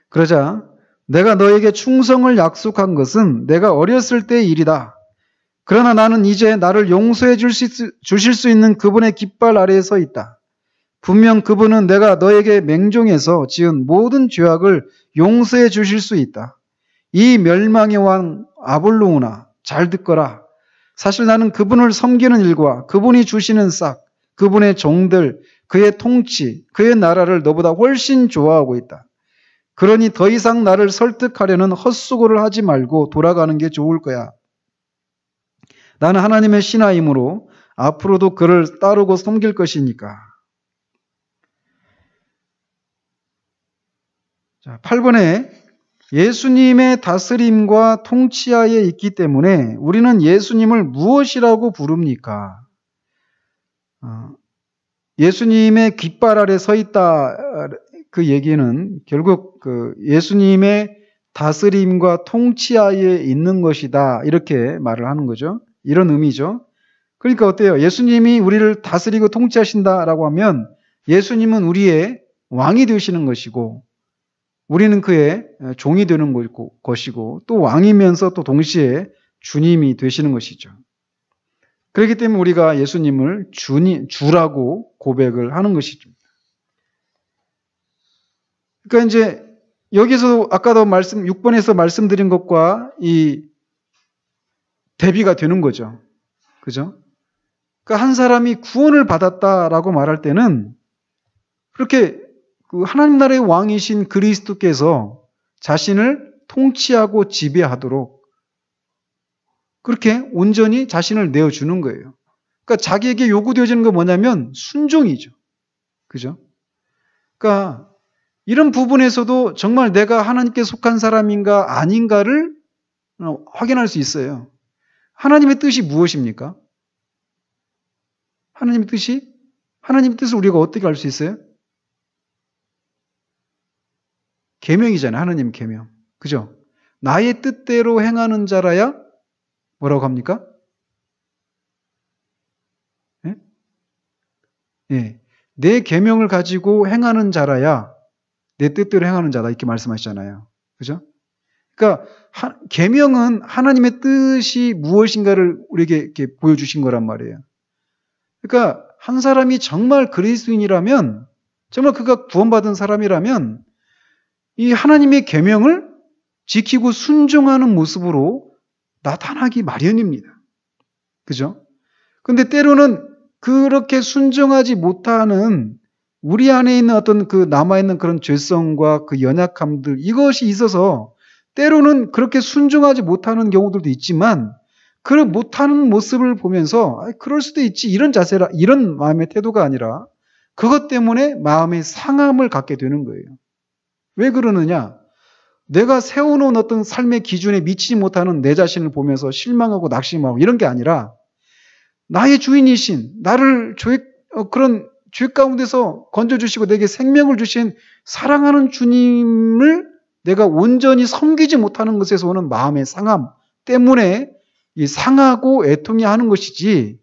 그러자 내가 너에게 충성을 약속한 것은 내가 어렸을 때의 일이다. 그러나 나는 이제 나를 용서해 주실 수 있는 그분의 깃발 아래에 서 있다. 분명 그분은 내가 너에게 맹종해서 지은 모든 죄악을 용서해 주실 수 있다. 이 멸망의 왕 아볼론아, 잘 듣거라. 사실 나는 그분을 섬기는 일과 그분이 주시는 싹, 그분의 종들, 그의 통치, 그의 나라를 너보다 훨씬 좋아하고 있다. 그러니 더 이상 나를 설득하려는 헛수고를 하지 말고 돌아가는 게 좋을 거야. 나는 하나님의 신하이므로 앞으로도 그를 따르고 섬길 것이니까. 자, 8번에 예수님의 다스림과 통치하에 있기 때문에 우리는 예수님을 무엇이라고 부릅니까? 예수님의 깃발 아래 서 있다. 그 얘기는 결국 그 예수님의 다스림과 통치하에 있는 것이다. 이렇게 말을 하는 거죠. 이런 의미죠. 그러니까 어때요? 예수님이 우리를 다스리고 통치하신다라고 하면 예수님은 우리의 왕이 되시는 것이고 우리는 그의 종이 되는 것이고 또 왕이면서 또 동시에 주님이 되시는 것이죠. 그렇기 때문에 우리가 예수님을 주라고 고백을 하는 것이죠. 그러니까 이제 여기서 아까도 6번에서 말씀드린 것과 이 대비가 되는 거죠. 그죠? 그러니까 한 사람이 구원을 받았다라고 말할 때는 그렇게 그 하나님 나라의 왕이신 그리스도께서 자신을 통치하고 지배하도록 그렇게 온전히 자신을 내어주는 거예요. 그러니까 자기에게 요구되어지는 건 뭐냐면 순종이죠. 그죠? 그러니까 이런 부분에서도 정말 내가 하나님께 속한 사람인가 아닌가를 확인할 수 있어요. 하나님의 뜻이 무엇입니까? 하나님의 뜻을 우리가 어떻게 알 수 있어요? 계명이잖아요. 하나님 계명. 그죠? 나의 뜻대로 행하는 자라야 뭐라고 합니까? 예? 예. 내 계명을 가지고 행하는 자라야 내 뜻대로 행하는 자다. 이렇게 말씀하시잖아요. 그죠? 그러니까 계명은 하나님의 뜻이 무엇인가를 우리에게 이렇게 보여주신 거란 말이에요. 그러니까 한 사람이 정말 그리스도인이라면, 정말 그가 구원받은 사람이라면 이 하나님의 계명을 지키고 순종하는 모습으로 나타나기 마련입니다. 그죠? 근데 때로는 그렇게 순종하지 못하는 우리 안에 있는 어떤 그 남아있는 그런 죄성과 그 연약함들, 이것이 있어서 때로는 그렇게 순종하지 못하는 경우들도 있지만, 그 못하는 모습을 보면서 그럴 수도 있지, 이런 자세라, 이런 마음의 태도가 아니라 그것 때문에 마음의 상함을 갖게 되는 거예요. 왜 그러느냐? 내가 세워놓은 어떤 삶의 기준에 미치지 못하는 내 자신을 보면서 실망하고 낙심하고 이런 게 아니라, 나의 주인이신, 나를 그런 죄 가운데서 건져주시고 내게 생명을 주신 사랑하는 주님을 내가 온전히 섬기지 못하는 것에서 오는 마음의 상함 때문에 이 상하고 애통해 하는 것이지,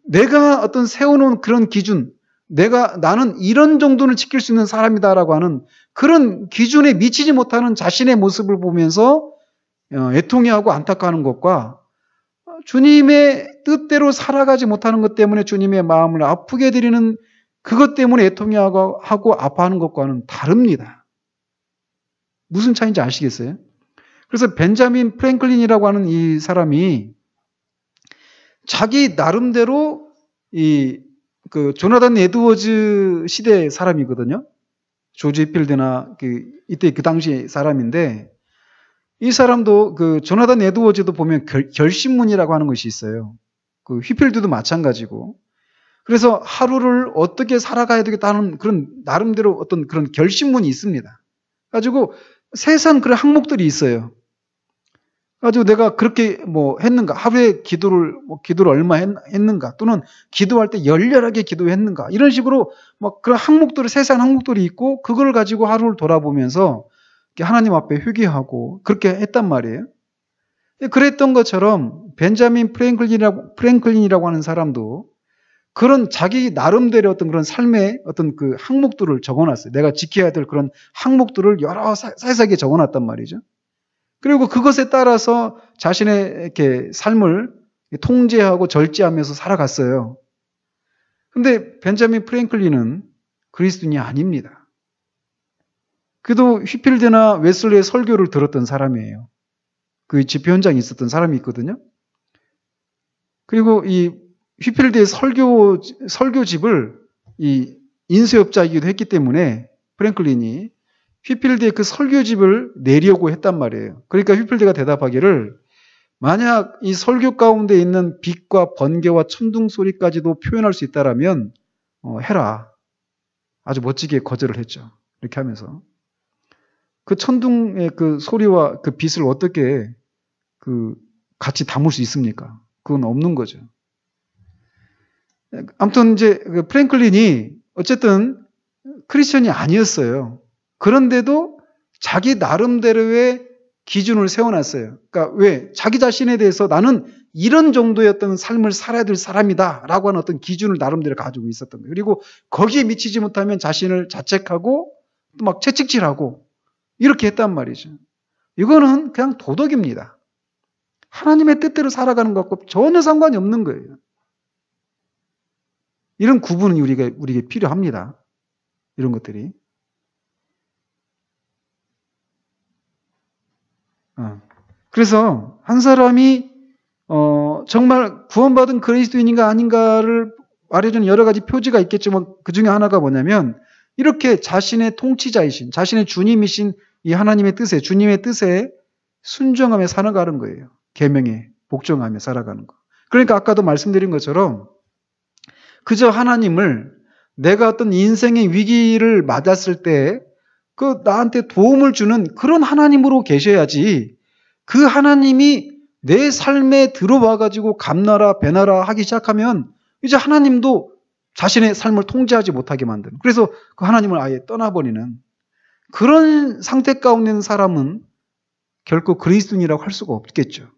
내가 어떤 세워놓은 그런 기준, 나는 이런 정도는 지킬 수 있는 사람이다라고 하는 그런 기준에 미치지 못하는 자신의 모습을 보면서 애통해하고 안타까워하는 것과 주님의 뜻대로 살아가지 못하는 것 때문에 주님의 마음을 아프게 해드리는 그것 때문에 애통해하고 아파하는 것과는 다릅니다. 무슨 차이인지 아시겠어요? 그래서 벤자민 프랭클린이라고 하는 이 사람이 자기 나름대로 그 조나단 에드워즈 시대 사람이거든요. 조지 휘필드나 이때 그 당시 사람인데, 이 사람도 그 조나단 에드워즈도 보면 결심문이라고 하는 것이 있어요. 그 휘필드도 마찬가지고. 그래서 하루를 어떻게 살아가야 되겠다는 그런 나름대로 어떤 그런 결심문이 있습니다. 가지고 세상 그런 항목들이 있어요. 가지고 내가 그렇게 했는가, 하루에 기도를 얼마 했는가, 또는 기도할 때 열렬하게 기도했는가, 이런 식으로 그런 세상 항목들이 있고, 그걸 가지고 하루를 돌아보면서 하나님 앞에 회개하고 그렇게 했단 말이에요. 그랬던 것처럼 벤자민 프랭클린이라고 하는 사람도 그런 자기 나름대로 어떤 그런 삶의 어떤 그 항목들을 적어놨어요. 내가 지켜야 될 그런 항목들을 여러 세세하게 적어놨단 말이죠. 그리고 그것에 따라서 자신의 이렇게 삶을 통제하고 절제하면서 살아갔어요. 근데 벤자민 프랭클린은 그리스도인이 아닙니다. 그도 휘필드나 웨슬리의 설교를 들었던 사람이에요. 그 집회 현장에 있었던 사람이 있거든요. 그리고 이 휘필드의 설교집을 인쇄업자이기도 했기 때문에 프랭클린이 휘필드의 그 설교집을 내려고 했단 말이에요. 그러니까 휘필드가 대답하기를, 만약 이 설교 가운데 있는 빛과 번개와 천둥 소리까지도 표현할 수 있다라면 해라. 아주 멋지게 거절을 했죠. 이렇게 하면서 그 천둥의 그 소리와 그 빛을 어떻게 같이 담을 수 있습니까? 그건 없는 거죠. 아무튼 이제 프랭클린이 어쨌든 크리스천이 아니었어요. 그런데도 자기 나름대로의 기준을 세워놨어요. 그러니까 왜? 자기 자신에 대해서 나는 이런 정도의 어떤 삶을 살아야 될 사람이다 라고 하는 어떤 기준을 나름대로 가지고 있었던 거예요. 그리고 거기에 미치지 못하면 자신을 자책하고 또 막 채찍질하고 이렇게 했단 말이죠. 이거는 그냥 도덕입니다. 하나님의 뜻대로 살아가는 것과 전혀 상관이 없는 거예요. 이런 구분은 우리에게 필요합니다. 이런 것들이. 그래서 한 사람이 정말 구원받은 그리스도인인가 아닌가를 말해주는 여러 가지 표지가 있겠지만, 그 중에 하나가 뭐냐면, 이렇게 자신의 통치자이신, 자신의 주님이신 이 하나님의 뜻에, 주님의 뜻에 순종하며 살아가는 거예요. 계명에 복종하며 살아가는 거. 그러니까 아까도 말씀드린 것처럼 그저 하나님을 내가 어떤 인생의 위기를 맞았을 때 나한테 도움을 주는 그런 하나님으로 계셔야지, 그 하나님이 내 삶에 들어와가지고 감나라 배나라 하기 시작하면 이제 하나님도 자신의 삶을 통제하지 못하게 만드는, 그래서 그 하나님을 아예 떠나버리는 그런 상태 가운데 있는 사람은 결코 그리스도인이라고 할 수가 없겠죠.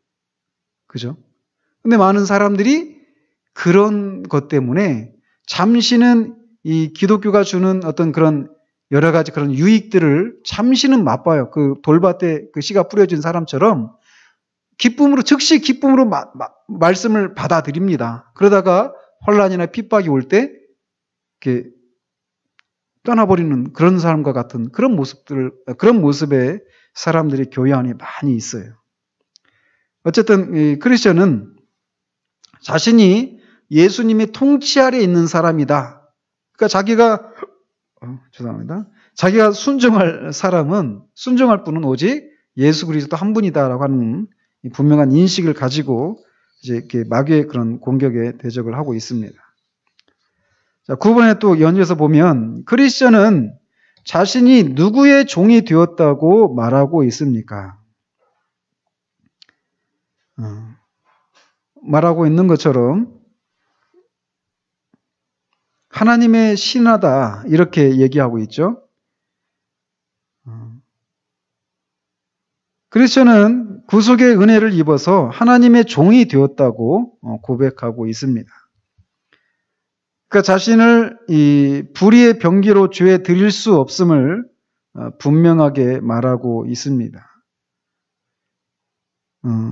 그죠? 근데 많은 사람들이 그런 것 때문에 잠시는 이 기독교가 주는 어떤 그런 여러 가지 그런 유익들을 잠시는 맛봐요. 그 돌밭에 그 씨가 뿌려진 사람처럼 즉시 기쁨으로 말씀을 받아들입니다. 그러다가 혼란이나 핍박이 올 때 이렇게 떠나버리는 그런 사람과 같은 그런 모습의 사람들이 교회 안에 많이 있어요. 어쨌든 이 크리스천은 자신이 예수님의 통치 아래 있는 사람이다. 그러니까 자기가 순종할 사람은, 순종할 분은 오직 예수 그리스도 한 분이다라고 하는 분명한 인식을 가지고 이제 이렇게 마귀의 그런 공격에 대적을 하고 있습니다. 자, 9번에 또 연이어서 보면 크리스천은 자신이 누구의 종이 되었다고 말하고 있습니까? 말하고 있는 것처럼 하나님의 신하다 이렇게 얘기하고 있죠. 크리스천은 구속의 은혜를 입어서 하나님의 종이 되었다고 고백하고 있습니다. 그러니까 자신을 이 불의의 병기로 죄에 드릴 수 없음을 분명하게 말하고 있습니다.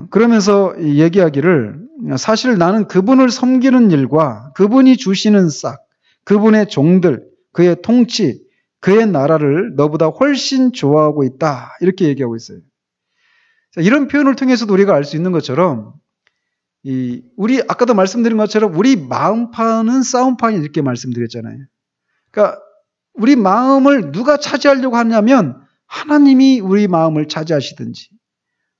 그러면서 얘기하기를 사실 나는 그분을 섬기는 일과 그분이 주시는 싹, 그분의 종들, 그의 통치, 그의 나라를 너보다 훨씬 좋아하고 있다. 이렇게 얘기하고 있어요. 자, 이런 표현을 통해서도 우리가 알 수 있는 것처럼 우리 아까도 말씀드린 것처럼 우리 마음판은 싸움판이 이렇게 말씀드렸잖아요. 그러니까 우리 마음을 누가 차지하려고 하냐면 하나님이 우리 마음을 차지하시든지.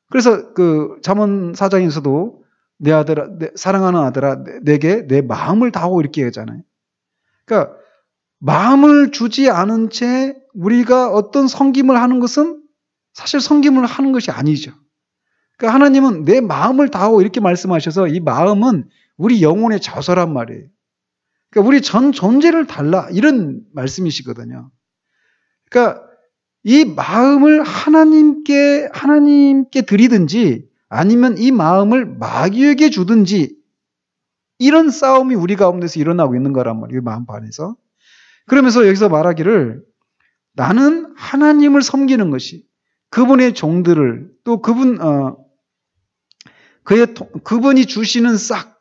그래서 그 잠언 4장에서도 내 아들아, 사랑하는 아들아, 내게 내 마음을 다하고 이렇게 하잖아요. 그러니까 마음을 주지 않은 채 우리가 어떤 섬김을 하는 것은 사실 섬김을 하는 것이 아니죠. 그러니까 하나님은 내 마음을 다하고 이렇게 말씀하셔서 이 마음은 우리 영혼의 저서란 말이에요. 그러니까 우리 전 존재를 달라 이런 말씀이시거든요. 그러니까 이 마음을 하나님께 드리든지 아니면 이 마음을 마귀에게 주든지 이런 싸움이 우리 가운데서 일어나고 있는 거란 말이에요. 마음판에서. 그러면서 여기서 말하기를 나는 하나님을 섬기는 것이 그분의 종들을 또 그분이 주시는 싹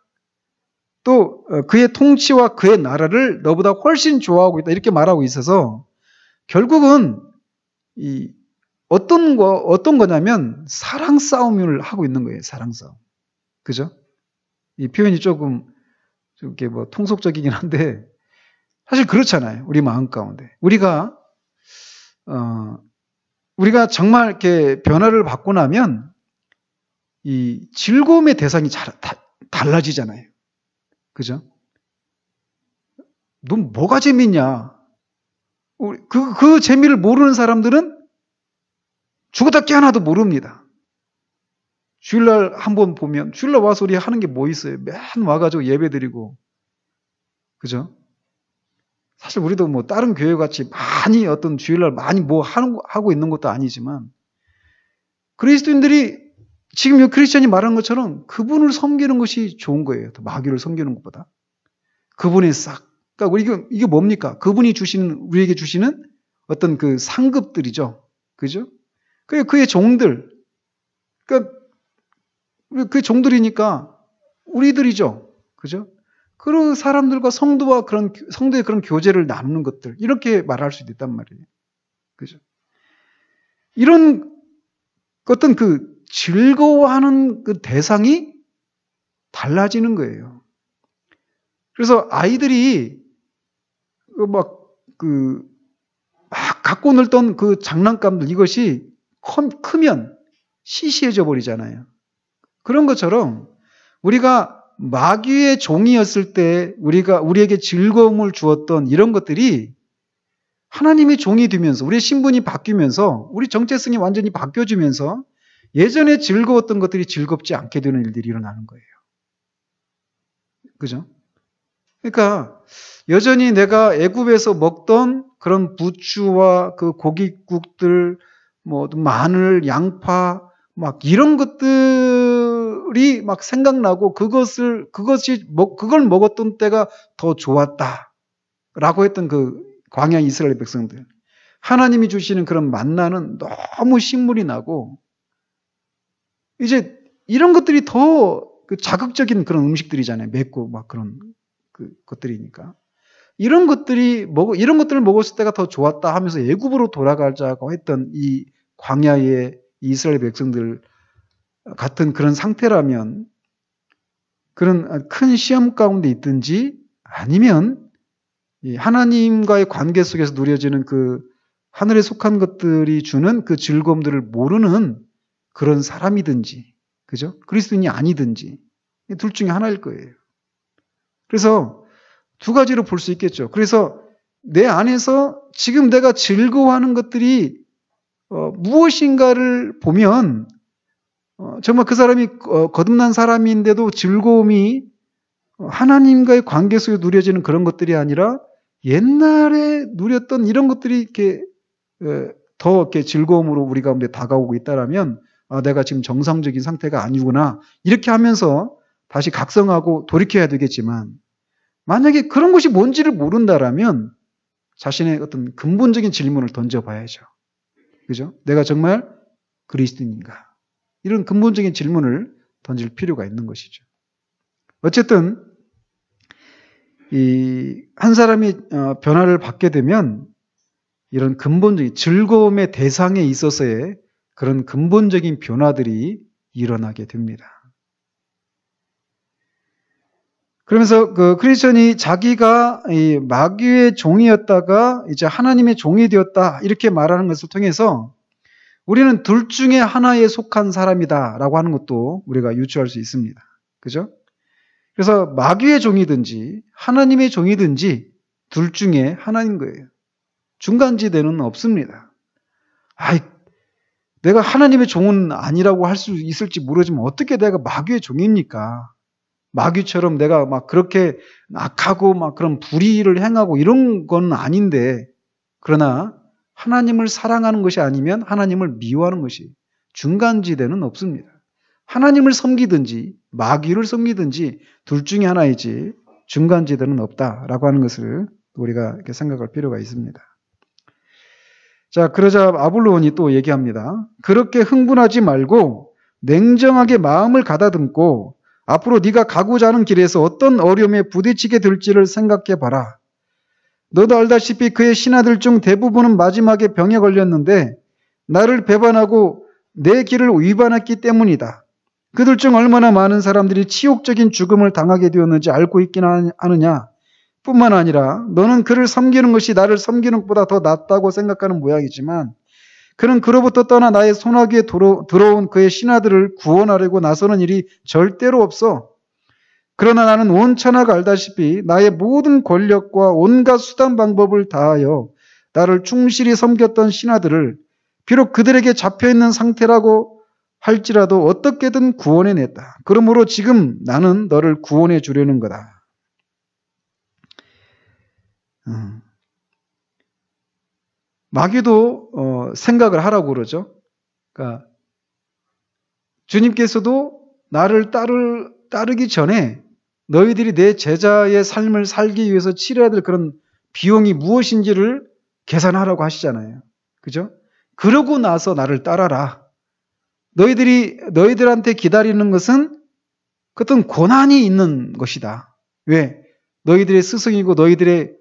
또 그의 통치와 그의 나라를 너보다 훨씬 좋아하고 있다. 이렇게 말하고 있어서 결국은 어떤 거냐면 사랑 싸움을 하고 있는 거예요. 사랑 싸움. 그죠? 이 표현이 조금 이렇게 뭐 통속적이긴 한데 사실 그렇잖아요. 우리 마음 가운데. 우리가 정말 이렇게 변화를 받고 나면 이 즐거움의 대상이 달라지잖아요. 그죠? 넌 뭐가 재밌냐? 그 재미를 모르는 사람들은 죽었다 깨어나도 모릅니다. 주일날 한번 보면, 주일날 와서 우리 하는 게 뭐 있어요? 맨 와가지고 예배 드리고. 그죠? 사실 우리도 뭐 다른 교회 같이 많이 어떤 주일날 많이 뭐 하고 있는 것도 아니지만, 그리스도인들이 지금 이 크리스천이 말한 것처럼 그분을 섬기는 것이 좋은 거예요. 더 마귀를 섬기는 것보다. 그분의 싹. 그러니까 이게 뭡니까? 그분이 우리에게 주시는 어떤 그 상급들이죠. 그죠? 그의 종들. 그러니까 그 종들이니까 우리들이죠. 그죠? 그런 사람들과 성도의 그런 교제를 나누는 것들. 이렇게 말할 수도 있단 말이에요. 그죠? 이런 어떤 그 즐거워하는 그 대상이 달라지는 거예요. 그래서 아이들이 막 갖고 놀던 그 장난감들 이것이 크면 시시해져 버리잖아요. 그런 것처럼 우리가 마귀의 종이었을 때 우리에게 즐거움을 주었던 이런 것들이 하나님의 종이 되면서 우리의 신분이 바뀌면서 우리 정체성이 완전히 바뀌어지면서 예전에 즐거웠던 것들이 즐겁지 않게 되는 일들이 일어나는 거예요. 그죠? 그러니까 여전히 내가 애굽에서 먹던 그런 부추와 그 고깃국들, 뭐 마늘, 양파, 막 이런 것들이 막 생각나고 그걸 먹었던 때가 더 좋았다라고 했던 그 광야 이스라엘 백성들. 하나님이 주시는 그런 만나는 너무 신물이 나고 이제 이런 것들이 더 그 자극적인 그런 음식들이잖아요. 맵고 막 그런 것들이니까. 이런 것들을 먹었을 때가 더 좋았다 하면서 애굽으로 돌아가자고 했던 이 광야의 이스라엘 백성들 같은 그런 상태라면 그런 큰 시험 가운데 있든지 아니면 하나님과의 관계 속에서 누려지는 그 하늘에 속한 것들이 주는 그 즐거움들을 모르는 그런 사람이든지, 그죠? 그리스도인이 아니든지 둘 중에 하나일 거예요. 그래서 두 가지로 볼 수 있겠죠. 그래서 내 안에서 지금 내가 즐거워하는 것들이 무엇인가를 보면 정말 그 사람이 거듭난 사람인데도 즐거움이 하나님과의 관계 속에 누려지는 그런 것들이 아니라 옛날에 누렸던 이런 것들이 이렇게 더 이렇게 즐거움으로 우리 가운데 다가오고 있다라면 내가 지금 정상적인 상태가 아니구나 이렇게 하면서 다시 각성하고 돌이켜야 되겠지만 만약에 그런 것이 뭔지를 모른다라면 자신의 어떤 근본적인 질문을 던져봐야죠. 그죠? 내가 정말 그리스도인인가? 이런 근본적인 질문을 던질 필요가 있는 것이죠. 어쨌든 한 사람이 변화를 받게 되면 이런 근본적인 즐거움의 대상에 있어서의 그런 근본적인 변화들이 일어나게 됩니다. 그러면서 그 크리스천이 자기가 이 마귀의 종이었다가 이제 하나님의 종이 되었다 이렇게 말하는 것을 통해서 우리는 둘 중에 하나에 속한 사람이다라고 하는 것도 우리가 유추할 수 있습니다. 그죠? 그래서 마귀의 종이든지 하나님의 종이든지 둘 중에 하나인 거예요. 중간지대는 없습니다. 내가 하나님의 종은 아니라고 할 수 있을지 모르지만 어떻게 내가 마귀의 종입니까? 마귀처럼 내가 막 그렇게 악하고 막 그런 불의를 행하고 이런 건 아닌데 그러나 하나님을 사랑하는 것이 아니면 하나님을 미워하는 것이 중간지대는 없습니다. 하나님을 섬기든지 마귀를 섬기든지 둘 중에 하나이지 중간지대는 없다라고 하는 것을 우리가 이렇게 생각할 필요가 있습니다. 자, 그러자 아볼로온이 또 얘기합니다. 그렇게 흥분하지 말고 냉정하게 마음을 가다듬고 앞으로 네가 가고자 하는 길에서 어떤 어려움에 부딪히게 될지를 생각해 봐라. 너도 알다시피 그의 신하들 중 대부분은 마지막에 병에 걸렸는데 나를 배반하고 내 길을 위반했기 때문이다. 그들 중 얼마나 많은 사람들이 치욕적인 죽음을 당하게 되었는지 알고 있긴 하느냐. 뿐만 아니라 너는 그를 섬기는 것이 나를 섬기는 것보다 더 낫다고 생각하는 모양이지만 그는 그로부터 떠나 나의 손아귀에 들어온 그의 신하들을 구원하려고 나서는 일이 절대로 없어. 그러나 나는 온 천하가 알다시피 나의 모든 권력과 온갖 수단 방법을 다하여 나를 충실히 섬겼던 신하들을 비록 그들에게 잡혀있는 상태라고 할지라도 어떻게든 구원해냈다. 그러므로 지금 나는 너를 구원해 주려는 거다. 마귀도 생각을 하라고 그러죠. 그러니까 주님께서도 나를 따르기 전에 너희들이 내 제자의 삶을 살기 위해서 치러야 될 그런 비용이 무엇인지를 계산하라고 하시잖아요. 그죠? 그러고 나서 나를 따라라. 너희들한테 기다리는 것은 어떤 고난이 있는 것이다. 왜? 너희들의 스승이고 너희들의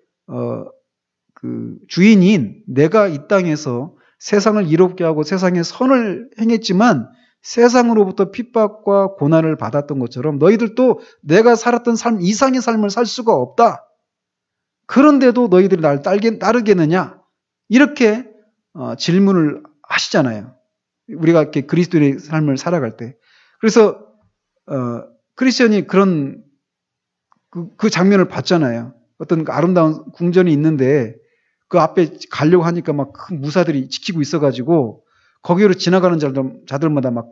그 주인인 내가 이 땅에서 세상을 이롭게 하고 세상에 선을 행했지만 세상으로부터 핍박과 고난을 받았던 것처럼 너희들도 내가 살았던 삶 이상의 삶을 살 수가 없다. 그런데도 너희들이 날 따르겠느냐? 이렇게 질문을 하시잖아요. 우리가 이렇게 그리스도의 삶을 살아갈 때. 그래서 크리스천이 그런 그 장면을 봤잖아요. 어떤 아름다운 궁전이 있는데 그 앞에 가려고 하니까 막 큰 무사들이 지키고 있어가지고 거기로 지나가는 자들마다 막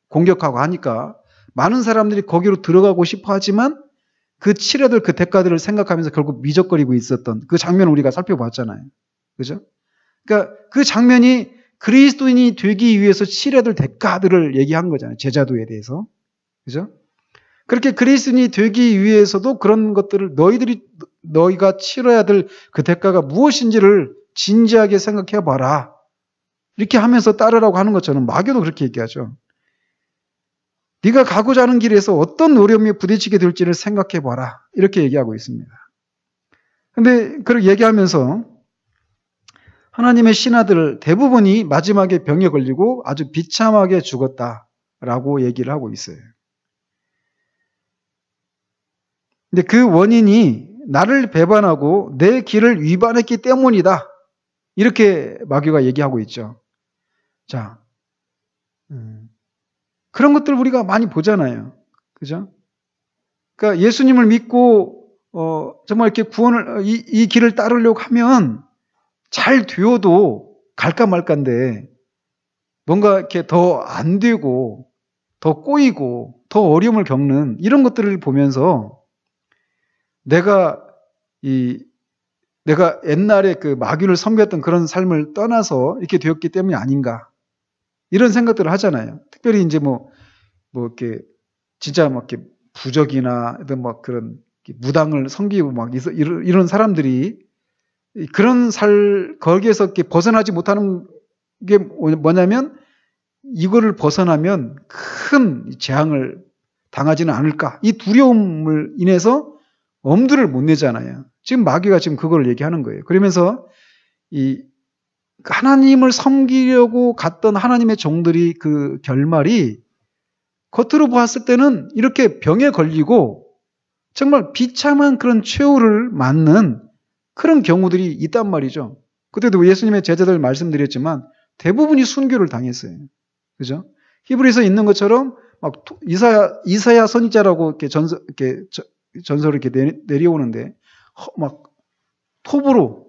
공격하고 하니까 많은 사람들이 거기로 들어가고 싶어 하지만 그 치러들 그 대가들을 생각하면서 결국 미적거리고 있었던 그 장면을 우리가 살펴봤잖아요. 그죠? 그러니까 그 장면이 그리스도인이 되기 위해서 치러야 될 대가들을 얘기한 거잖아요. 제자도에 대해서. 그죠? 그렇게 그리스도인이 되기 위해서도 그런 것들을 너희가 치러야 될 그 대가가 무엇인지를 진지하게 생각해 봐라. 이렇게 하면서 따르라고 하는 것처럼 마귀도 그렇게 얘기하죠. 네가 가고자 하는 길에서 어떤 어려움에 부딪히게 될지를 생각해 봐라. 이렇게 얘기하고 있습니다. 근데 그렇게 얘기하면서 하나님의 신하들 대부분이 마지막에 병에 걸리고 아주 비참하게 죽었다라고 얘기를 하고 있어요. 근데 그 원인이 나를 배반하고 내 길을 위반했기 때문이다. 이렇게 마귀가 얘기하고 있죠. 자, 그런 것들 우리가 많이 보잖아요. 그죠? 그러니까 예수님을 믿고 정말 이렇게 구원을 이 길을 따르려고 하면 잘 되어도 갈까 말까인데 뭔가 이렇게 더 안 되고 더 꼬이고 더 어려움을 겪는 이런 것들을 보면서 내가 옛날에 그 마귀를 섬겼던 그런 삶을 떠나서 이렇게 되었기 때문이 아닌가 이런 생각들을 하잖아요. 특별히 이제 뭐 이렇게 진짜 막 이렇게 부적이나 막 그런 무당을 섬기고 막 이런 사람들이 그런 거기에서 이렇게 벗어나지 못하는 게 뭐냐면 이거를 벗어나면 큰 재앙을 당하지는 않을까 이 두려움을 인해서 엄두를 못 내잖아요. 지금 마귀가 지금 그걸 얘기하는 거예요. 그러면서 이 하나님을 섬기려고 갔던 하나님의 종들이 그 결말이 겉으로 보았을 때는 이렇게 병에 걸리고 정말 비참한 그런 최후를 맞는 그런 경우들이 있단 말이죠. 그때도 예수님의 제자들 말씀드렸지만 대부분이 순교를 당했어요. 그죠? 히브리서에 있는 것처럼 막 이사야 선지자라고 이렇게 전설을 이렇게 내려오는데 막 톱으로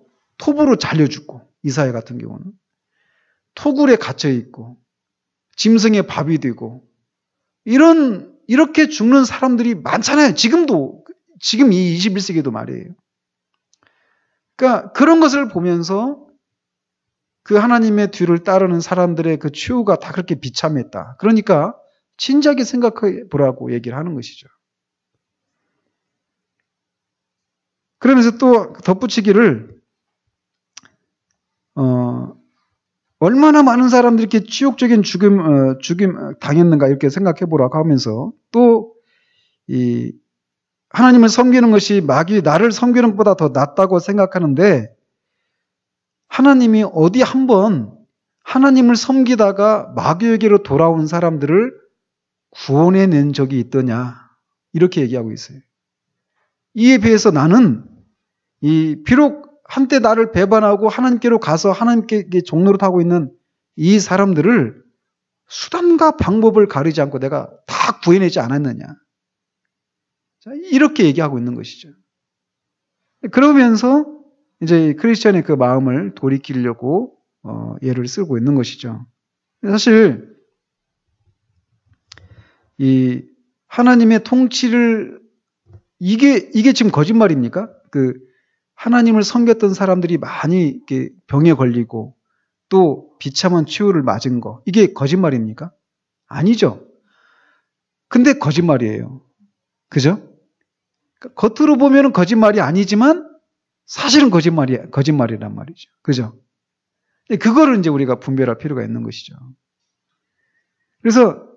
잘려 죽고 이사야 같은 경우는 토굴에 갇혀 있고 짐승의 밥이 되고 이렇게 죽는 사람들이 많잖아요. 지금 이 21세기도 말이에요. 그러니까 그런 것을 보면서 그 하나님의 뒤를 따르는 사람들의 그 최후가 다 그렇게 비참했다. 그러니까 진지하게 생각해 보라고 얘기를 하는 것이죠. 그러면서 또 덧붙이기를 얼마나 많은 사람들이 이렇게 치욕적인 죽임 당했는가 이렇게 생각해 보라고 하면서 또 하나님을 섬기는 것이 마귀 나를 섬기는 것보다 더 낫다고 생각하는데 하나님이 어디 한번 하나님을 섬기다가 마귀에게로 돌아온 사람들을 구원해낸 적이 있더냐 이렇게 얘기하고 있어요. 이에 비해서 나는 비록 한때 나를 배반하고 하나님께로 가서 하나님께 종노릇하고 있는 이 사람들을 수단과 방법을 가리지 않고 내가 다 구해내지 않았느냐. 이렇게 얘기하고 있는 것이죠. 그러면서 이제 크리스천의 그 마음을 돌이키려고 예를 쓰고 있는 것이죠. 사실 이 하나님의 통치를 이게 지금 거짓말입니까? 그 하나님을 섬겼던 사람들이 많이 이렇게 병에 걸리고 또 비참한 치유를 맞은 거 이게 거짓말입니까? 아니죠. 근데 거짓말이에요. 그죠? 겉으로 보면 거짓말이 아니지만 사실은 거짓말이란 말이죠. 그죠? 그거를 이제 우리가 분별할 필요가 있는 것이죠. 그래서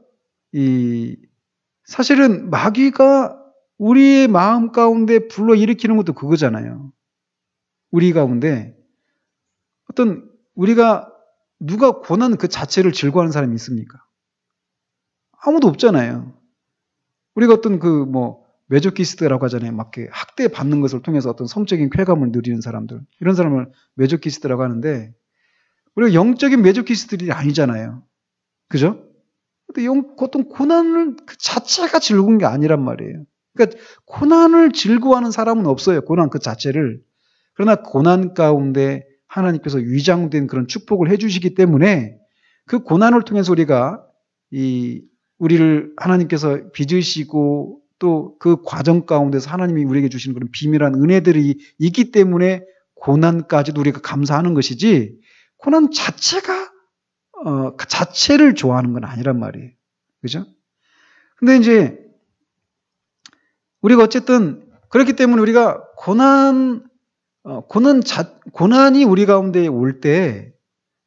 사실은 마귀가 우리의 마음 가운데 불러일으키는 것도 그거잖아요. 우리 가운데 누가 고난 그 자체를 즐거워하는 사람이 있습니까? 아무도 없잖아요. 우리가 메조키스트라고 하잖아요. 막 학대 받는 것을 통해서 어떤 성적인 쾌감을 누리는 사람들. 이런 사람을 메조키스트라고 하는데, 우리가 영적인 메조키스트들이 아니잖아요. 그죠? 근데 어떤 고난을 그 자체가 즐거운 게 아니란 말이에요. 그러니까 고난을 즐거워하는 사람은 없어요. 고난 그 자체를. 그러나 고난 가운데 하나님께서 위장된 그런 축복을 해주시기 때문에 그 고난을 통해서 우리를 하나님께서 빚으시고 또 그 과정 가운데서 하나님이 우리에게 주시는 그런 비밀한 은혜들이 있기 때문에 고난까지도 우리가 감사하는 것이지 고난 자체를 좋아하는 건 아니란 말이에요. 그죠? 근데 이제 우리가 어쨌든 그렇기 때문에 우리가 고난이 우리 가운데 올 때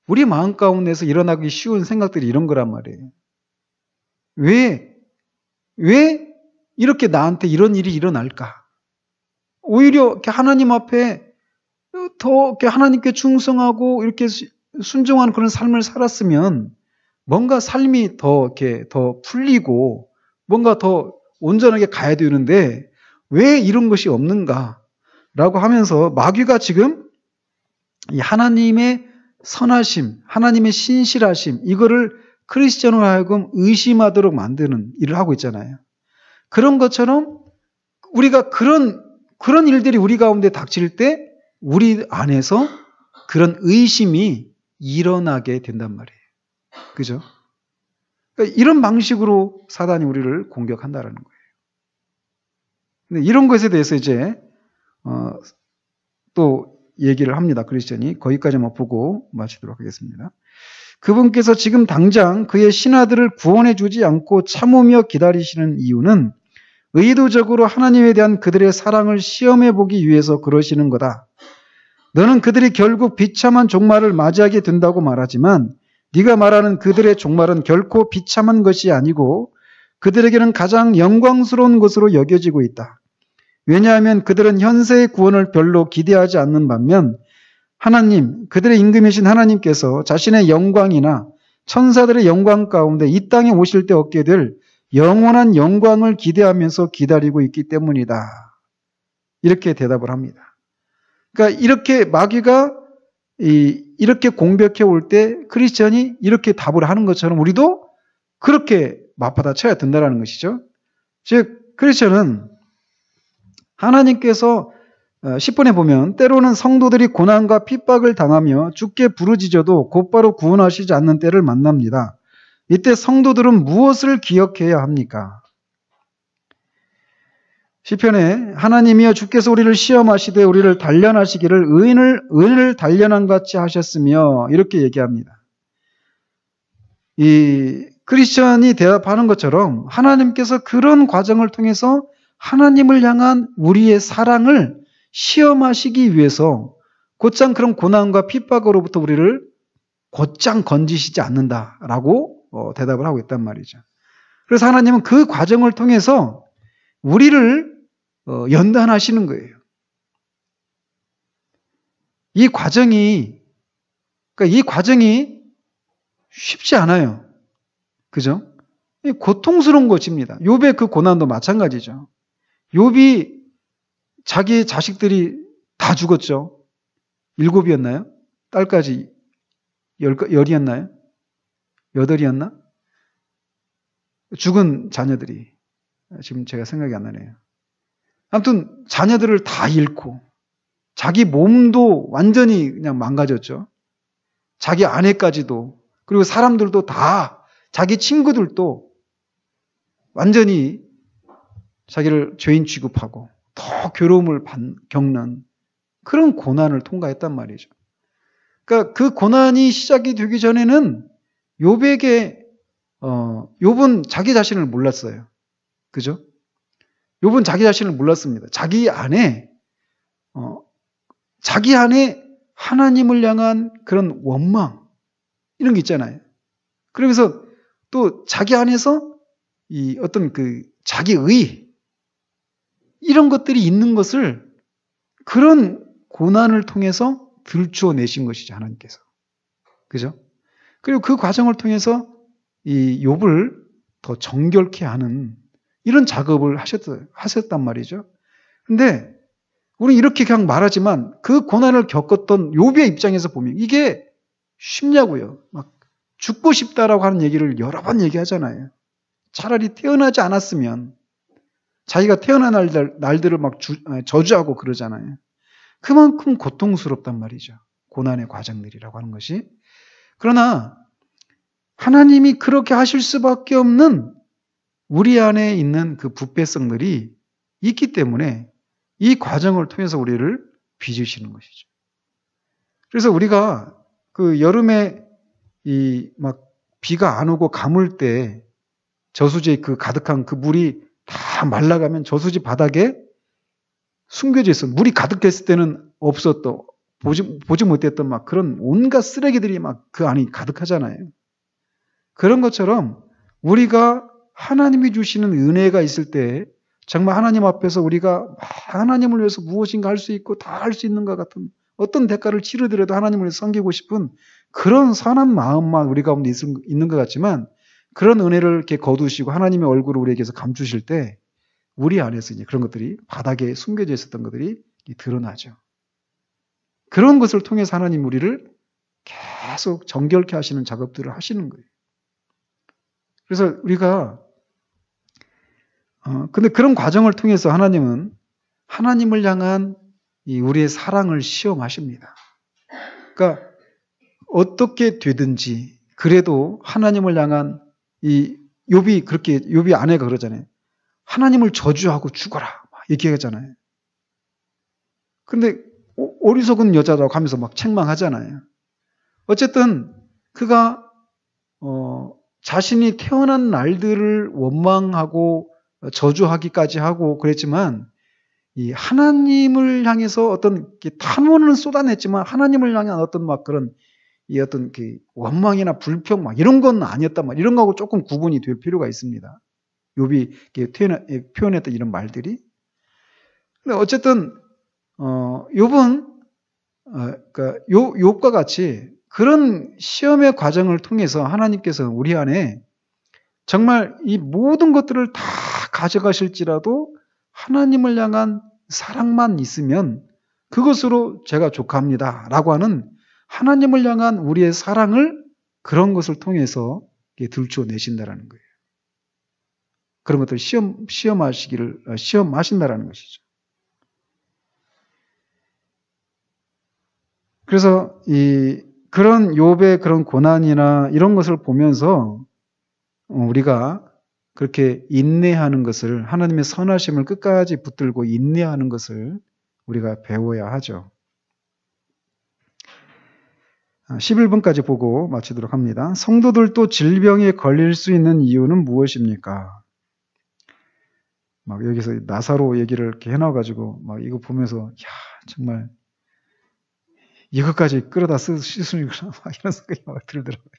우리 마음 가운데서 일어나기 쉬운 생각들이 이런 거란 말이에요. 왜 왜 이렇게 나한테 이런 일이 일어날까? 오히려 이렇게 하나님 앞에 더 이렇게 하나님께 충성하고 이렇게 순종하는 그런 삶을 살았으면 뭔가 삶이 더 이렇게 더 풀리고 뭔가 더 온전하게 가야 되는데 왜 이런 것이 없는가라고 하면서 마귀가 지금 이 하나님의 선하심, 하나님의 신실하심 이거를 크리스천으로 하여금 의심하도록 만드는 일을 하고 있잖아요. 그런 것처럼 우리가 그런 일들이 우리 가운데 닥칠 때 우리 안에서 그런 의심이 일어나게 된단 말이에요. 그죠? 그러니까 이런 방식으로 사단이 우리를 공격한다라는 거예요. 근데 이런 것에 대해서 이제 또 얘기를 합니다. 크리스천이. 거기까지만 보고 마치도록 하겠습니다. 그분께서 지금 당장 그의 신하들을 구원해 주지 않고 참으며 기다리시는 이유는 의도적으로 하나님에 대한 그들의 사랑을 시험해 보기 위해서 그러시는 거다. 너는 그들이 결국 비참한 종말을 맞이하게 된다고 말하지만 네가 말하는 그들의 종말은 결코 비참한 것이 아니고 그들에게는 가장 영광스러운 것으로 여겨지고 있다. 왜냐하면 그들은 현세의 구원을 별로 기대하지 않는 반면 하나님, 그들의 임금이신 하나님께서 자신의 영광이나 천사들의 영광 가운데 이 땅에 오실 때 얻게 될 영원한 영광을 기대하면서 기다리고 있기 때문이다. 이렇게 대답을 합니다. 그러니까 이렇게 마귀가 이렇게 공격해 올 때 크리스천이 이렇게 답을 하는 것처럼 우리도 그렇게 맞받아쳐야 된다는 것이죠. 즉 크리스천은 하나님께서 10번에 보면 때로는 성도들이 고난과 핍박을 당하며 죽게 부르짖어도 곧바로 구원하시지 않는 때를 만납니다. 이때 성도들은 무엇을 기억해야 합니까? 시편에 하나님이여 주께서 우리를 시험하시되 우리를 단련하시기를 의인을 단련한 같이 하셨으며 이렇게 얘기합니다. 이 크리스천이 대답하는 것처럼 하나님께서 그런 과정을 통해서 하나님을 향한 우리의 사랑을 시험하시기 위해서 곧장 그런 고난과 핍박으로부터 우리를 곧장 건지시지 않는다라고 대답을 하고 있단 말이죠. 그래서 하나님은 그 과정을 통해서 우리를 연단하시는 거예요. 이 과정이 쉽지 않아요. 그죠? 고통스러운 것입니다. 욥의 그 고난도 마찬가지죠. 욥이 자기 자식들이 다 죽었죠. 7이었나요? 딸까지 10이었나요? 8이었나? 죽은 자녀들이 지금 제가 생각이 안 나네요. 아무튼 자녀들을 다 잃고 자기 몸도 완전히 그냥 망가졌죠. 자기 아내까지도 그리고 사람들도 다 자기 친구들도 완전히 자기를 죄인 취급하고 더 괴로움을 겪는 그런 고난을 통과했단 말이죠. 그러니까 그 고난이 시작이 되기 전에는 욥에게 욥은 자기 자신을 몰랐어요. 그죠? 욥은 자기 자신을 몰랐습니다. 자기 안에 하나님을 향한 그런 원망 이런 게 있잖아요. 그러면서 또 자기 안에서 이 어떤 그 자기의 이런 것들이 있는 것을 그런 고난을 통해서 들추어내신 것이죠, 하나님께서. 그죠? 그리고 그 과정을 통해서 이 욥을 더 정결케 하는 이런 작업을 하셨단 말이죠. 근데 우리 이렇게 그냥 말하지만 그 고난을 겪었던 욥의 입장에서 보면 이게 쉽냐고요. 막 죽고 싶다라고 하는 얘기를 여러 번 얘기하잖아요. 차라리 태어나지 않았으면 자기가 태어난 날들을 막 저주하고 그러잖아요. 그만큼 고통스럽단 말이죠. 고난의 과정들이라고 하는 것이. 그러나 하나님이 그렇게 하실 수밖에 없는 우리 안에 있는 그 부패성들이 있기 때문에 이 과정을 통해서 우리를 빚으시는 것이죠. 그래서 우리가 그 여름에 이 막 비가 안 오고 가물 때 저수지에 그 가득한 그 물이 다 말라가면 저수지 바닥에 숨겨져 있어. 물이 가득했을 때는 없었던, 보지 못했던 막 그런 온갖 쓰레기들이 막 그 안이 가득하잖아요. 그런 것처럼 우리가 하나님이 주시는 은혜가 있을 때 정말 하나님 앞에서 우리가 하나님을 위해서 무엇인가 할 수 있고 다 할 수 있는 것 같은 어떤 대가를 치르더라도 하나님을 위해서 섬기고 싶은 그런 선한 마음만 우리 가운데 있는 것 같지만 그런 은혜를 이렇게 거두시고 하나님의 얼굴을 우리에게서 감추실 때 우리 안에서 이제 그런 것들이 바닥에 숨겨져 있었던 것들이 드러나죠. 그런 것을 통해서 하나님 우리를 계속 정결케 하시는 작업들을 하시는 거예요. 그래서 우리가 근데 그런 과정을 통해서 하나님은 하나님을 향한 이 우리의 사랑을 시험하십니다. 그러니까 어떻게 되든지 그래도 하나님을 향한 이 욥이 아내가 그러잖아요. 하나님을 저주하고 죽어라 막 얘기하잖아요. 근데 어리석은 여자라고 하면서 막 책망하잖아요. 어쨌든 그가 자신이 태어난 날들을 원망하고 저주하기까지 하고 그랬지만 이 하나님을 향해서 어떤 탄원을 쏟아냈지만 하나님을 향한 어떤 막 그런 이 어떤 그 원망이나 불평 막 이런 건 아니었단 말이에요. 이런 거하고 조금 구분이 될 필요가 있습니다. 욥이 표현했던 이런 말들이. 근데 어쨌든 욥은 그러니까 욥과 같이 그런 시험의 과정을 통해서 하나님께서 우리 안에 정말 이 모든 것들을 다 가져가실지라도 하나님을 향한 사랑만 있으면 그것으로 제가 족합니다. 라고 하는 하나님을 향한 우리의 사랑을 그런 것을 통해서 들춰내신다라는 거예요. 그런 것들을 시험하신다라는 것이죠. 그래서 그런 욥의 그런 고난이나 이런 것을 보면서 우리가 그렇게 인내하는 것을 하나님의 선하심을 끝까지 붙들고 인내하는 것을 우리가 배워야 하죠. 11번까지 보고 마치도록 합니다. 성도들도 질병에 걸릴 수 있는 이유는 무엇입니까? 막 여기서 나사로 얘기를 이렇게 해놔가지고 막 이거 보면서 야 정말 이것까지 끌어다 씻으니구나 막 이런 생각이 막 들더라고요.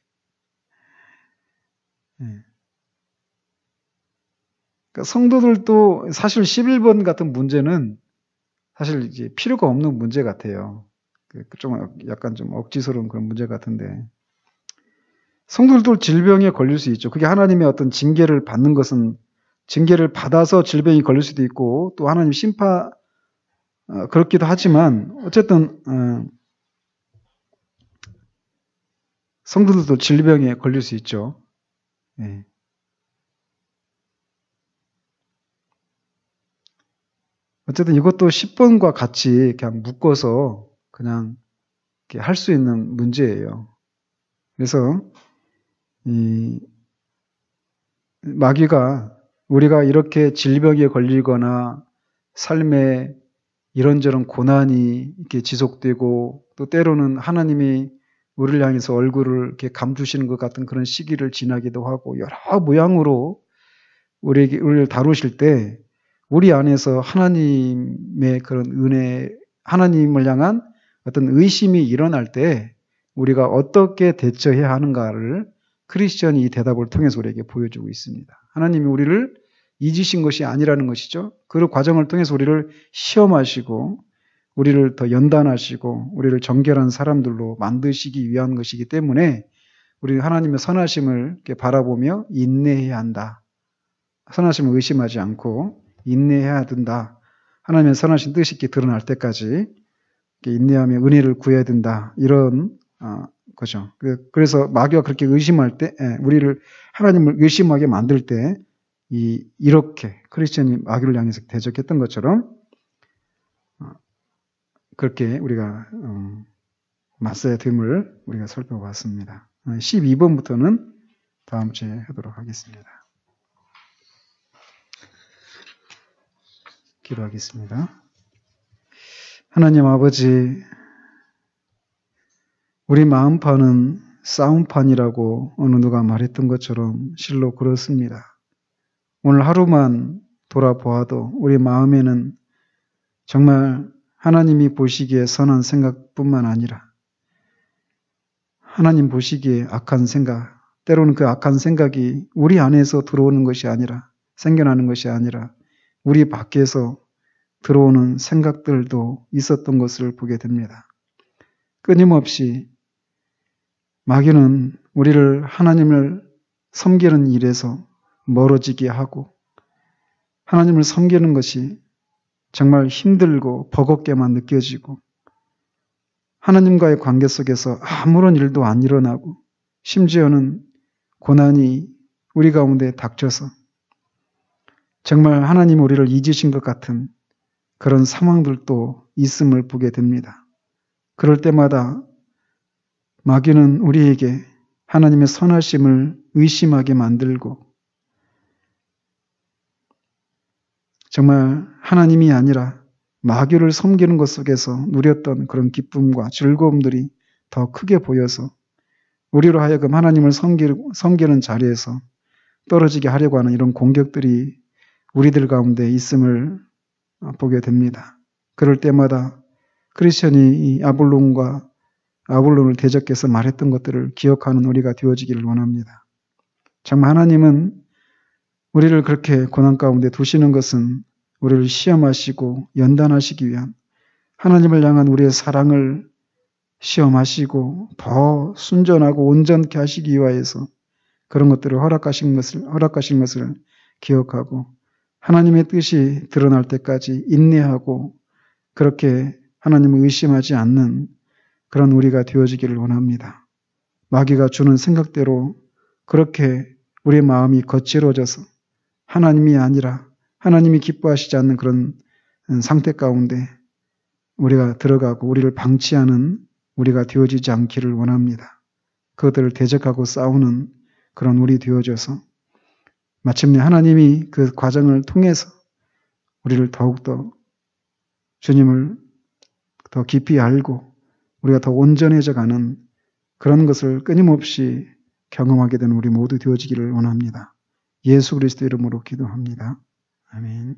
네. 그러니까 성도들도 사실 11번 같은 문제는 사실 이제 필요가 없는 문제 같아요. 좀 약간 좀 억지스러운 그런 문제 같은데 성도들도 질병에 걸릴 수 있죠. 그게 하나님의 어떤 징계를 받는 것은 징계를 받아서 질병이 걸릴 수도 있고 또 하나님 심판 그렇기도 하지만 어쨌든 성도들도 질병에 걸릴 수 있죠. 네. 어쨌든 이것도 10번과 같이 그냥 묶어서 그냥 할 수 있는 문제예요. 그래서 마귀가 우리가 이렇게 질병에 걸리거나 삶에 이런저런 고난이 이렇게 지속되고 또 때로는 하나님이 우리를 향해서 얼굴을 이렇게 감추시는 것 같은 그런 시기를 지나기도 하고 여러 모양으로 우리를 다루실 때 우리 안에서 하나님의 그런 은혜, 하나님을 향한 어떤 의심이 일어날 때 우리가 어떻게 대처해야 하는가를 크리스천이 이 대답을 통해서 우리에게 보여주고 있습니다. 하나님이 우리를 잊으신 것이 아니라는 것이죠. 그 과정을 통해서 우리를 시험하시고 우리를 더 연단하시고 우리를 정결한 사람들로 만드시기 위한 것이기 때문에 우리는 하나님의 선하심을 이렇게 바라보며 인내해야 한다. 선하심을 의심하지 않고 인내해야 된다. 하나님의 선하신 뜻이 이렇게 드러날 때까지 인내하며 은혜를 구해야 된다. 이런 거죠. 그래서 마귀가 그렇게 의심할 때, 우리를 하나님을 의심하게 만들 때, 이렇게 크리스천이 마귀를 향해서 대적했던 것처럼 그렇게 우리가 맞서야 됨을 우리가 살펴봤습니다. 12번부터는 다음 주에 하도록 하겠습니다. 기도하겠습니다. 하나님 아버지, 우리 마음판은 싸움판이라고 어느 누가 말했던 것처럼 실로 그렇습니다. 오늘 하루만 돌아보아도 우리 마음에는 정말 하나님이 보시기에 선한 생각뿐만 아니라 하나님 보시기에 악한 생각, 때로는 그 악한 생각이 우리 안에서 들어오는 것이 아니라, 생겨나는 것이 아니라 우리 밖에서 들어오는 생각들도 있었던 것을 보게 됩니다. 끊임없이 마귀는 우리를 하나님을 섬기는 일에서 멀어지게 하고 하나님을 섬기는 것이 정말 힘들고 버겁게만 느껴지고 하나님과의 관계 속에서 아무런 일도 안 일어나고 심지어는 고난이 우리 가운데 닥쳐서 정말 하나님 우리를 잊으신 것 같은 그런 상황들도 있음을 보게 됩니다. 그럴 때마다 마귀는 우리에게 하나님의 선하심을 의심하게 만들고 정말 하나님이 아니라 마귀를 섬기는 것 속에서 누렸던 그런 기쁨과 즐거움들이 더 크게 보여서 우리로 하여금 하나님을 섬기는 자리에서 떨어지게 하려고 하는 이런 공격들이 우리들 가운데 있음을 보게 됩니다. 그럴 때마다 크리스천이 이 아볼론을 대적해서 말했던 것들을 기억하는 우리가 되어지기를 원합니다. 정말 하나님은 우리를 그렇게 고난 가운데 두시는 것은 우리를 시험하시고 연단하시기 위한 하나님을 향한 우리의 사랑을 시험하시고 더 순전하고 온전케 하시기 위하여서 그런 것들을 허락하신 것을 기억하고 하나님의 뜻이 드러날 때까지 인내하고 그렇게 하나님을 의심하지 않는 그런 우리가 되어지기를 원합니다. 마귀가 주는 생각대로 그렇게 우리의 마음이 거칠어져서 하나님이 아니라 하나님이 기뻐하시지 않는 그런 상태 가운데 우리가 들어가고 우리를 방치하는 우리가 되어지지 않기를 원합니다. 그것들을 대적하고 싸우는 그런 우리 되어져서 마침내 하나님이 그 과정을 통해서 우리를 더욱더 주님을 더 깊이 알고 우리가 더 온전해져 가는 그런 것을 끊임없이 경험하게 되는 우리 모두 되어지기를 원합니다. 예수 그리스도 이름으로 기도합니다. 아멘.